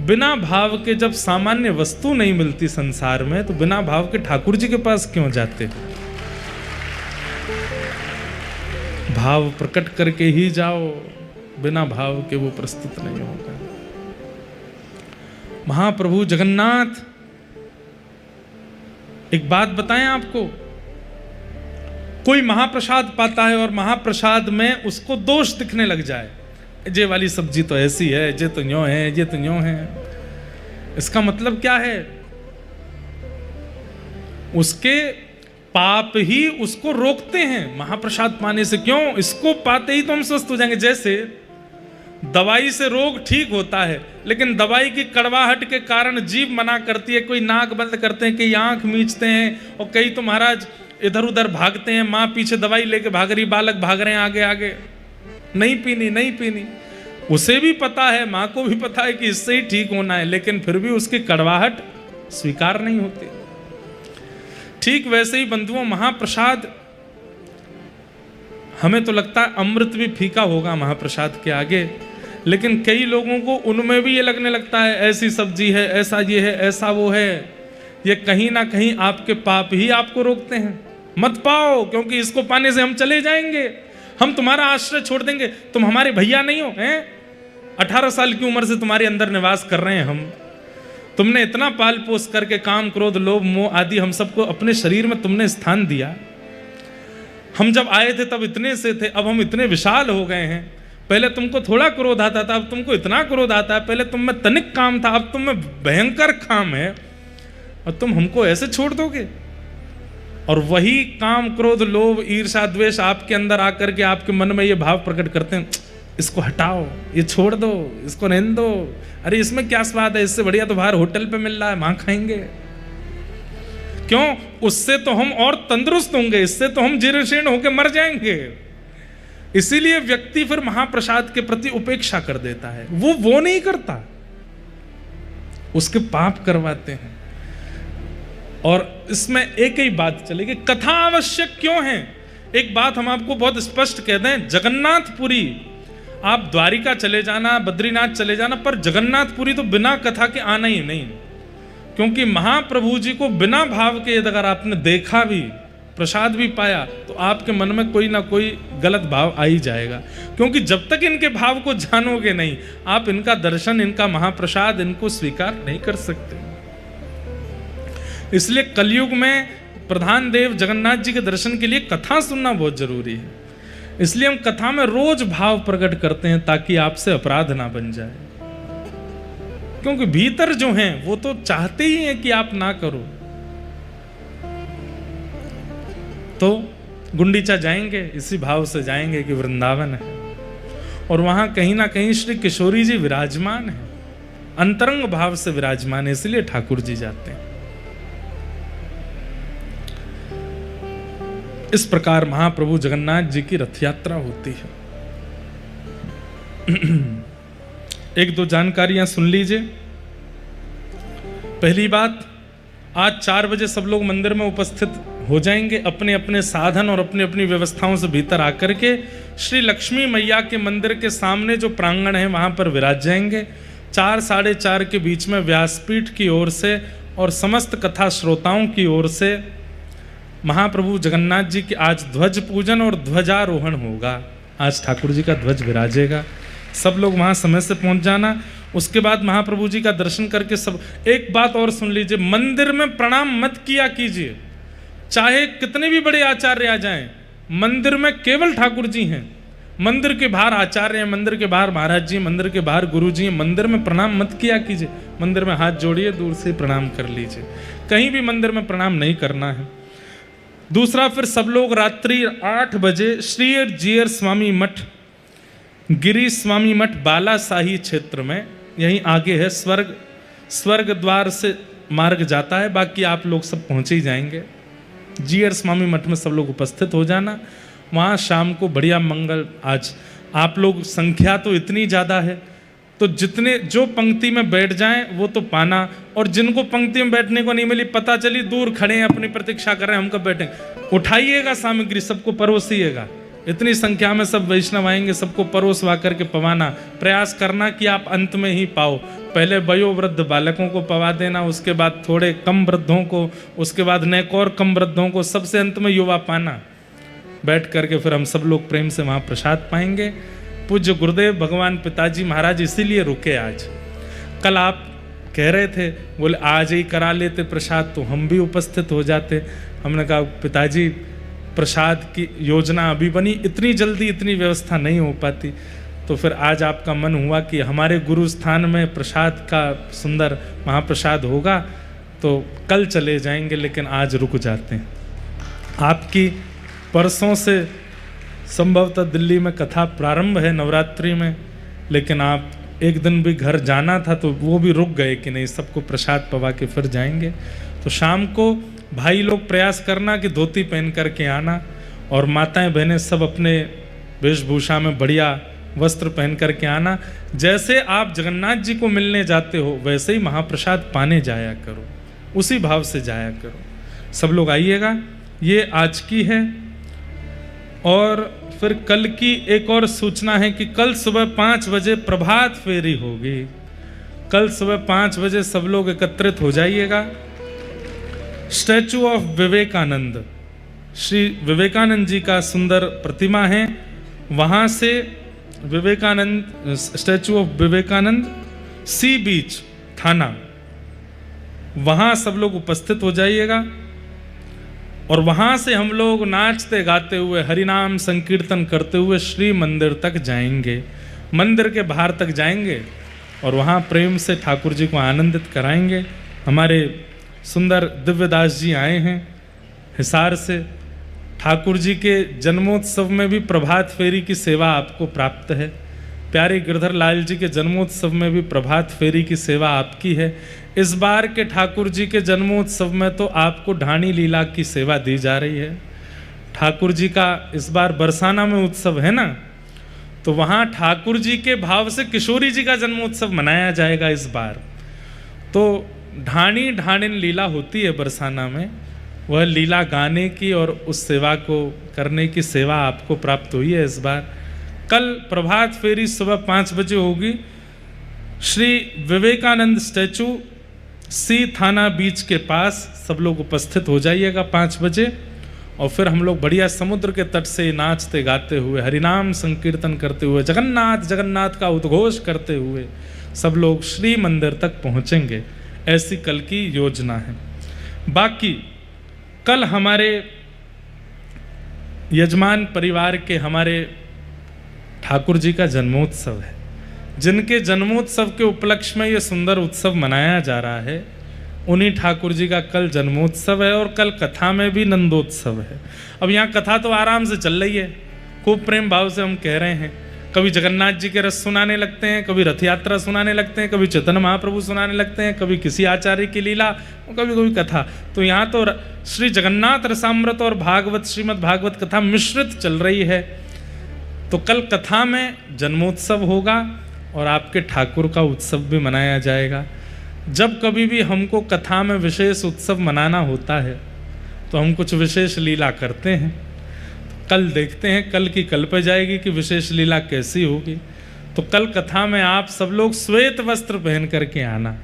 बिना भाव के जब सामान्य वस्तु नहीं मिलती संसार में, तो बिना भाव के ठाकुर जी के पास क्यों जाते। भाव प्रकट करके ही जाओ, बिना भाव के वो प्रस्तुत नहीं होगा। महाप्रभु जगन्नाथ, एक बात बताएं आपको, कोई महाप्रसाद पाता है और महाप्रसाद में उसको दोष दिखने लग जाए, ये वाली सब्जी तो ऐसी है, ये तो यूं है, ये तो यूं है, इसका मतलब क्या है, उसके पाप ही उसको रोकते हैं महाप्रसाद पाने से। क्यों, इसको पाते ही तो हम स्वस्थ हो जाएंगे। जैसे दवाई से रोग ठीक होता है, लेकिन दवाई की कड़वाहट के कारण जीभ मना करती है, कोई नाक बंद करते हैं, कई आंख मींचते हैं, और कई तो महाराज इधर उधर भागते हैं, माँ पीछे दवाई लेके भाग रही, बालक भाग रहे हैं आगे आगे, नहीं पीनी नहीं पीनी। उसे भी पता है, माँ को भी पता है कि इससे ही ठीक होना है, लेकिन फिर भी उसकी कड़वाहट स्वीकार नहीं होती। ठीक वैसे ही बंधुओं, महाप्रसाद, हमें तो लगता है अमृत भी फीका होगा महाप्रसाद के आगे, लेकिन कई लोगों को उनमें भी ये लगने लगता है ऐसी सब्जी है, ऐसा ये है, ऐसा वो है। ये कहीं ना कहीं आपके पाप ही आपको रोकते हैं। मत पाओ, क्योंकि इसको पाने से हम चले जाएंगे, हम तुम्हारा आश्रय छोड़ देंगे, तुम हमारे भैया नहीं हो हैं। 18 साल की उम्र से तुम्हारे अंदर निवास कर रहे हैं हम, तुमने इतना पाल पोस करके काम क्रोध लोभ मोह आदि हम सबको अपने शरीर में तुमने स्थान दिया। हम जब आए थे तब इतने से थे, अब हम इतने विशाल हो गए हैं। पहले तुमको थोड़ा क्रोध आता था, अब तुमको इतना क्रोध आता है। पहले तुम में तनिक काम था, अब तुम में भयंकर काम है, और तुम हमको ऐसे छोड़ दोगे। और वही काम क्रोध लोभ ईर्ष्या द्वेष आपके अंदर आकर के आपके मन में ये भाव प्रकट करते हैं, इसको हटाओ, ये छोड़ दो, इसको रहने दो, अरे इसमें क्या स्वाद है, इससे बढ़िया तो बाहर होटल पे मिल रहा है, वहां खाएंगे। क्यों, उससे तो हम और तंदुरुस्त होंगे, इससे तो हम जीर्ण होकर मर जाएंगे। इसीलिए व्यक्ति फिर महाप्रसाद के प्रति उपेक्षा कर देता है, वो नहीं करता, उसके पाप करवाते हैं। और इसमें एक ही बात चलेगी, कथा आवश्यक क्यों है। एक बात हम आपको बहुत स्पष्ट कह दें, जगन्नाथपुरी आप द्वारिका चले जाना, बद्रीनाथ चले जाना, पर जगन्नाथपुरी तो बिना कथा के आना ही नहीं। क्योंकि महाप्रभु जी को बिना भाव के अगर आपने देखा भी, प्रसाद भी पाया, तो आपके मन में कोई ना कोई गलत भाव आ ही जाएगा। क्योंकि जब तक इनके भाव को जानोगे नहीं, आप इनका दर्शन, इनका महाप्रसाद, इनको स्वीकार नहीं कर सकते। इसलिए कलयुग में प्रधान देव जगन्नाथ जी के दर्शन के लिए कथा सुनना बहुत जरूरी है। इसलिए हम कथा में रोज भाव प्रकट करते हैं, ताकि आपसे अपराध ना बन जाए। क्योंकि भीतर जो हैं वो तो चाहते ही हैं कि आप ना करो। तो गुंडीचा जाएंगे, इसी भाव से जाएंगे कि वृंदावन है, और वहां कहीं ना कहीं श्री किशोरी जी विराजमान है, अंतरंग भाव से विराजमान है, इसलिए ठाकुर जी जाते हैं। इस प्रकार महाप्रभु जगन्नाथ जी की रथ यात्रा होती है। एक दो जानकारियां सुन लीजिए। पहली बात, आज 4 बजे सब लोग मंदिर में उपस्थित हो जाएंगे, अपने अपने साधन और अपनी अपनी व्यवस्थाओं से भीतर आकर के श्री लक्ष्मी मैया के मंदिर के सामने जो प्रांगण है वहां पर विराज जाएंगे। 4 साढ़े 4 के बीच में व्यासपीठ की ओर से और समस्त कथा श्रोताओं की ओर से महाप्रभु जगन्नाथ जी की आज ध्वज पूजन और ध्वजारोहण होगा। आज ठाकुर जी का ध्वज विराजेगा, सब लोग वहां समय से पहुंच जाना। उसके बाद महाप्रभु जी का दर्शन करके सब, एक बात और सुन लीजिए, मंदिर में प्रणाम मत किया कीजिए, चाहे कितने भी बड़े आचार्य आ जाएं, मंदिर में केवल ठाकुर जी हैं। मंदिर के बाहर आचार्य हैं, मंदिर के बाहर महाराज जी, मंदिर के बाहर गुरु जी हैं, मंदिर में प्रणाम मत किया कीजिए। मंदिर में हाथ जोड़िए, दूर से प्रणाम कर लीजिए, कहीं भी मंदिर में प्रणाम नहीं करना है। दूसरा, फिर सब लोग रात्रि 8 बजे श्री जीयर स्वामी मठ, गिरीश स्वामी मठ बालासाही क्षेत्र में, यहीं आगे है, स्वर्ग द्वार से मार्ग जाता है, बाकी आप लोग सब पहुँच ही जाएंगे। जीयर स्वामी मठ में सब लोग उपस्थित हो जाना। वहाँ शाम को बढ़िया मंगल, आज आप लोग संख्या तो इतनी ज़्यादा है, तो जितने जो पंक्ति में बैठ जाएं वो तो पाना, और जिनको पंक्ति में बैठने को नहीं मिली, पता चली दूर खड़े हैं अपनी प्रतीक्षा कर रहे हैं हम कब बैठें, उठाइएगा सामग्री, सबको परोसिएगा। इतनी संख्या में सब वैष्णव आएंगे, सबको परोसवा करके पवाना। प्रयास करना कि आप अंत में ही पाओ। पहले वयोवृद्ध बालकों को पवा देना, उसके बाद थोड़े कम वृद्धों को, उसके बाद नेक और कम वृद्धों को, सबसे अंत में युवा पाना। बैठ करके फिर हम सब लोग प्रेम से वहाँ प्रसाद पाएंगे। पूज्य गुरुदेव भगवान पिताजी महाराज इसीलिए रुके आज। कल आप कह रहे थे, बोले आज ही करा लेते प्रसाद तो हम भी उपस्थित हो जाते। हमने कहा पिताजी प्रसाद की योजना अभी बनी, इतनी जल्दी इतनी व्यवस्था नहीं हो पाती। तो फिर आज आपका मन हुआ कि हमारे गुरु स्थान में प्रसाद का सुंदर महाप्रसाद होगा, तो कल चले जाएंगे, लेकिन आज रुक जाते हैं। आपकी परसों से संभवतः दिल्ली में कथा प्रारंभ है नवरात्रि में, लेकिन आप एक दिन भी घर जाना था तो वो भी रुक गए कि नहीं, सबको प्रसाद पवा के फिर जाएंगे। तो शाम को भाई लोग प्रयास करना कि धोती पहन करके आना, और माताएं बहनें सब अपने वेशभूषा में बढ़िया वस्त्र पहन करके आना। जैसे आप जगन्नाथ जी को मिलने जाते हो वैसे ही महाप्रसाद पाने जाया करो, उसी भाव से जाया करो। सब लोग आइएगा। ये आज की है। और फिर कल की एक और सूचना है कि कल सुबह 5 बजे प्रभात फेरी होगी। कल सुबह 5 बजे सब लोग एकत्रित हो जाइएगा। स्टैचू ऑफ विवेकानंद, श्री विवेकानंद जी का सुंदर प्रतिमा है, वहाँ से विवेकानंद, स्टैचू ऑफ विवेकानंद, सी बीच थाना, वहाँ सब लोग उपस्थित हो जाइएगा। और वहाँ से हम लोग नाचते गाते हुए हरिनाम संकीर्तन करते हुए श्री मंदिर तक जाएंगे, मंदिर के बाहर तक जाएंगे, और वहाँ प्रेम से ठाकुर जी को आनंदित कराएंगे। हमारे सुंदर दिव्यदास जी आए हैं हिसार से। ठाकुर जी के जन्मोत्सव में भी प्रभात फेरी की सेवा आपको प्राप्त है। प्यारे गिरधर लाल जी के जन्मोत्सव में भी प्रभात फेरी की सेवा आपकी है। इस बार के ठाकुर जी के जन्मोत्सव में तो आपको ढाणी लीला की सेवा दी जा रही है। ठाकुर जी का इस बार बरसाना में उत्सव है ना, तो वहाँ ठाकुर जी के भाव से किशोरी जी का जन्मोत्सव मनाया जाएगा इस बार। तो ढाणी ढाणिन लीला होती है बरसाना में, वह लीला गाने की और उस सेवा को करने की सेवा आपको प्राप्त हुई है इस बार। कल प्रभात फेरी सुबह 5 बजे होगी। श्री विवेकानंद स्टैचू सी थाना बीच के पास सब लोग उपस्थित हो जाइएगा 5 बजे। और फिर हम लोग बढ़िया समुद्र के तट से नाचते गाते हुए हरिनाम संकीर्तन करते हुए जगन्नाथ जगन्नाथ का उद्घोष करते हुए सब लोग श्री मंदिर तक पहुँचेंगे। ऐसी कल की योजना है। बाकी कल हमारे यजमान परिवार के हमारे ठाकुर जी का जन्मोत्सव है। जिनके जन्मोत्सव के उपलक्ष्य में ये सुंदर उत्सव मनाया जा रहा है, उन्हीं ठाकुर जी का कल जन्मोत्सव है। और कल कथा में भी नंदोत्सव है। अब यहाँ कथा तो आराम से चल रही है, खूब प्रेम भाव से हम कह रहे हैं। कभी जगन्नाथ जी के रस सुनाने लगते हैं, कभी रथ यात्रा सुनाने लगते हैं, कभी चैतन्य महाप्रभु सुनाने लगते हैं, कभी किसी आचार्य की लीला, कभी कभी कथा। तो यहाँ तो श्री जगन्नाथ रसामृत और भागवत श्रीमद् भागवत कथा मिश्रित चल रही है। तो कल कथा में जन्मोत्सव होगा और आपके ठाकुर का उत्सव भी मनाया जाएगा। जब कभी भी हमको कथा में विशेष उत्सव मनाना होता है तो हम कुछ विशेष लीला करते हैं। कल देखते हैं, कल की कल पे जाएगी कि विशेष लीला कैसी होगी। तो कल कथा में आप सब लोग श्वेत वस्त्र पहन करके आना।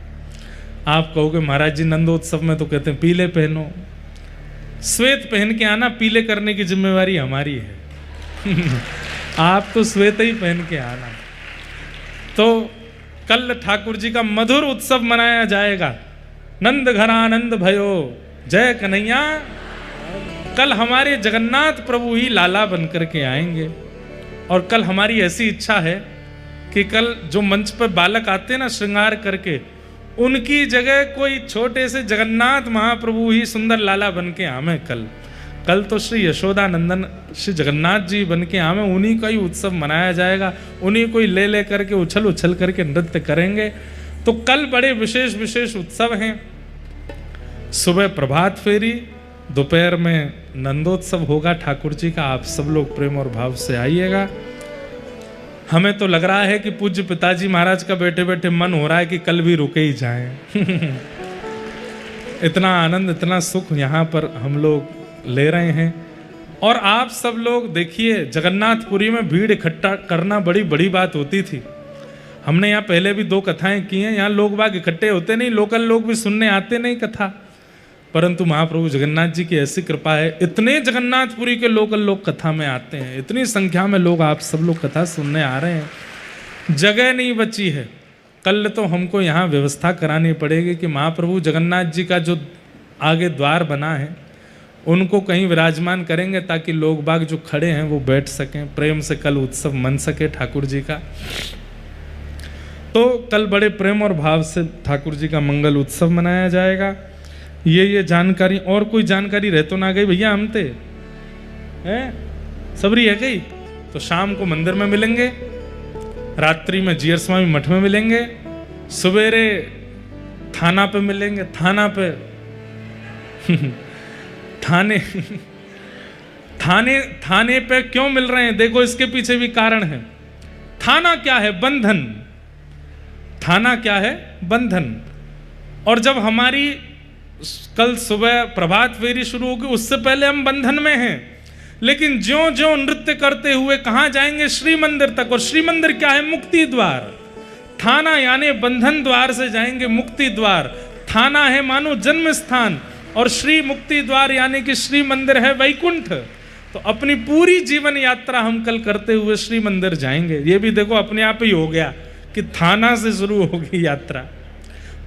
आप कहोगे महाराज जी नंदोत्सव में तो कहते हैं पीले पहनो। श्वेत पहन के आना, पीले करने की जिम्मेवारी हमारी है। आप तो श्वेत ही पहन के आना। तो कल ठाकुर जी का मधुर उत्सव मनाया जाएगा। नंद घरानंद भयो जय कन्हैया। कल हमारे जगन्नाथ प्रभु ही लाला बन करके आएंगे। और कल हमारी ऐसी इच्छा है कि कल जो मंच पर बालक आते हैं ना श्रृंगार करके, उनकी जगह कोई छोटे से जगन्नाथ महाप्रभु ही सुंदर लाला बन के आवे। कल तो श्री यशोदा नंदन श्री जगन्नाथ जी बन के आवे, उन्हीं का ही उत्सव मनाया जाएगा, उन्हीं को ही ले करके उछल उछल करके नृत्य करेंगे। तो कल बड़े विशेष विशेष उत्सव हैं। सुबह प्रभात फेरी, दोपहर में नंदोत्सव होगा ठाकुर जी का। आप सब लोग प्रेम और भाव से आइएगा। हमें तो लग रहा है कि पूज्य पिताजी महाराज का बैठे बैठे मन हो रहा है कि कल भी रुके ही जाएं। इतना आनंद, इतना सुख यहाँ पर हम लोग ले रहे हैं। और आप सब लोग देखिए, जगन्नाथपुरी में भीड़ इकट्ठा करना बड़ी बड़ी बात होती थी। हमने यहाँ पहले भी 2 कथाएं की हैं। यहाँ लोग बाग इकट्ठे होते नहीं, लोकल लोग भी सुनने आते नहीं कथा, परंतु महाप्रभु जगन्नाथ जी की ऐसी कृपा है, इतने जगन्नाथपुरी के लोकल लोग कथा में आते हैं, इतनी संख्या में लोग आप सब लोग कथा सुनने आ रहे हैं। जगह नहीं बची है। कल तो हमको यहाँ व्यवस्था करानी पड़ेगी कि महाप्रभु जगन्नाथ जी का जो आगे द्वार बना है उनको कहीं विराजमान करेंगे, ताकि लोग बाग जो खड़े हैं वो बैठ सकें, प्रेम से कल उत्सव मन सके ठाकुर जी का। तो कल बड़े प्रेम और भाव से ठाकुर जी का मंगल उत्सव मनाया जाएगा। ये जानकारी, और कोई जानकारी रह तो ना गई भैया? हम थे सबरी है गई। तो शाम को मंदिर में मिलेंगे, रात्रि में जीयर स्वामी मठ में मिलेंगे, सवेरे थाना पे मिलेंगे। थाना पे थाने पे क्यों मिल रहे हैं? देखो इसके पीछे भी कारण है। थाना क्या है? बंधन। थाना क्या है? बंधन। और जब हमारी कल सुबह प्रभात फेरी शुरू होगी, उससे पहले हम बंधन में हैं। लेकिन ज्यों ज्यों नृत्य करते हुए कहां जाएंगे? श्री मंदिर तक। और श्री मंदिर क्या है? मुक्ति द्वार। थाना यानी बंधन द्वार से जाएंगे मुक्ति द्वार। थाना है मानो जन्म स्थान, और श्री मुक्ति द्वार यानी कि श्री मंदिर है वैकुंठ। तो अपनी पूरी जीवन यात्रा हम कल करते हुए श्री मंदिर जाएंगे। ये भी देखो अपने आप ही हो गया कि थाना से शुरू होगी यात्रा,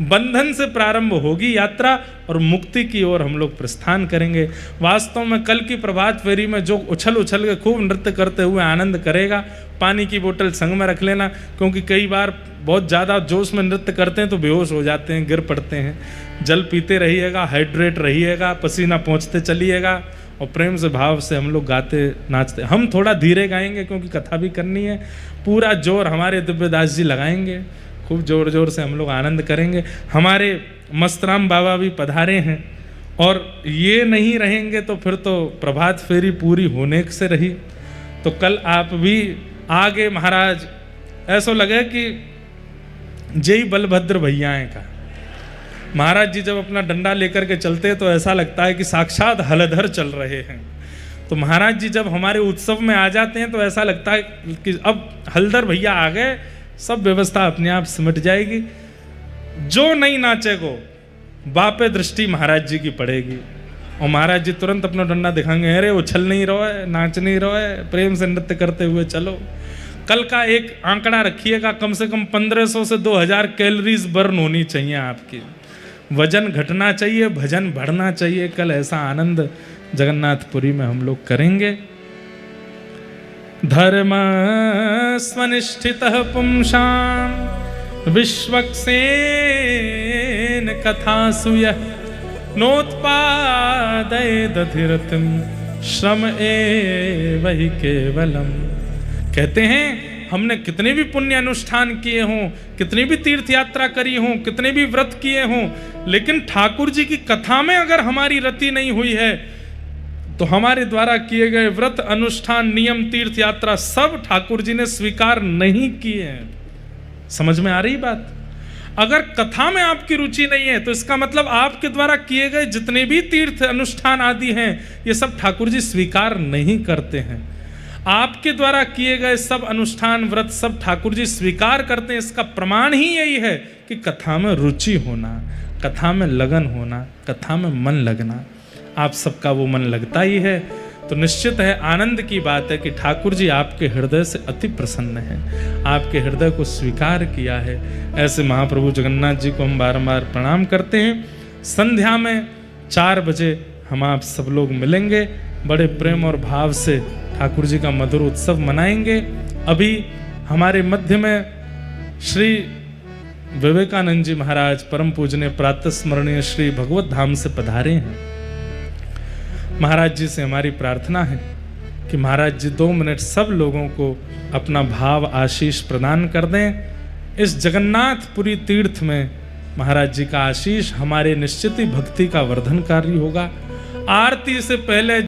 बंधन से प्रारंभ होगी यात्रा, और मुक्ति की ओर हम लोग प्रस्थान करेंगे। वास्तव में कल की प्रभात फेरी में जो उछल उछल के खूब नृत्य करते हुए आनंद करेगा, पानी की बोतल संग में रख लेना, क्योंकि कई बार बहुत ज़्यादा जोश में नृत्य करते हैं तो बेहोश हो जाते हैं, गिर पड़ते हैं। जल पीते रहिएगा, हाइड्रेट रहिएगा, पसीना पहुँचते चलिएगा, और प्रेम से भाव से हम लोग गाते नाचते। हम थोड़ा धीरे गाएंगे क्योंकि कथा भी करनी है। पूरा जोर हमारे दिव्यदास जी लगाएंगे, खूब जोर जोर से हम लोग आनंद करेंगे। हमारे मस्तराम बाबा भी पधारे हैं, और ये नहीं रहेंगे तो फिर तो प्रभात फेरी पूरी होने से रही। तो कल आप भी आगे महाराज, ऐसा लगे कि जय बलभद्र भैयाएं का। महाराज जी जब अपना डंडा लेकर के चलते तो ऐसा लगता है कि साक्षात हलधर चल रहे हैं। तो महाराज जी जब हमारे उत्सव में आ जाते हैं तो ऐसा लगता है कि अब हलधर भैया आ गए, सब व्यवस्था अपने आप सिमट जाएगी। जो नहीं नाचेगो बापे दृष्टि महाराज जी की पड़ेगी, और महाराज जी तुरंत अपना डंडा दिखाएंगे, अरे उछल नहीं रहो है, नाच नहीं रहो है, प्रेम से नृत्य करते हुए चलो। कल का एक आंकड़ा रखिएगा, कम से कम 1500 से 2000 कैलोरीज बर्न होनी चाहिए आपकी। वजन घटना चाहिए, भजन बढ़ना चाहिए। कल ऐसा आनंद जगन्नाथपुरी में हम लोग करेंगे। धर्म स्वनिष्ठितः पुंसां विश्वक्सेन कथासु यः नोत्पादयेदधिरतिं श्रम एव हि केवलम्। कहते हैं हमने कितने भी पुण्य अनुष्ठान किए हों, कितनी भी तीर्थ यात्रा करी हों, कितने भी व्रत किए हों, लेकिन ठाकुर जी की कथा में अगर हमारी रति नहीं हुई है तो हमारे द्वारा किए गए व्रत अनुष्ठान नियम तीर्थ यात्रा सब ठाकुर जी ने स्वीकार नहीं किए हैं। समझ में आ रही बात? अगर कथा में आपकी रुचि नहीं है तो इसका मतलब आपके द्वारा किए गए जितने भी तीर्थ अनुष्ठान आदि हैं ये सब ठाकुर जी स्वीकार नहीं करते हैं। आपके द्वारा किए गए सब अनुष्ठान व्रत सब ठाकुर जी स्वीकार करते हैं। इसका प्रमाण ही यही है कि कथा में रुचि होना, कथा में लगन होना, कथा में मन लगना। आप सबका वो मन लगता ही है, तो निश्चित है आनंद की बात है कि ठाकुर जी आपके हृदय से अति प्रसन्न हैं, आपके हृदय को स्वीकार किया है। ऐसे महाप्रभु जगन्नाथ जी को हम बारंबार प्रणाम करते हैं। संध्या में 4 बजे हम आप सब लोग मिलेंगे, बड़े प्रेम और भाव से ठाकुर जी का मधुर उत्सव मनाएंगे। अभी हमारे मध्य में श्री विवेकानंद जी महाराज परम पूजनीय प्रातः स्मरणीय श्री भगवत धाम से पधारे हैं। महाराज जी से हमारी प्रार्थना है कि महाराज जी 2 मिनट सब लोगों को अपना भाव आशीष प्रदान कर दें। इस जगन्नाथपुरी तीर्थ में महाराज जी का आशीष हमारे निश्चित ही भक्ति का वर्धनकारी होगा। आरती से पहले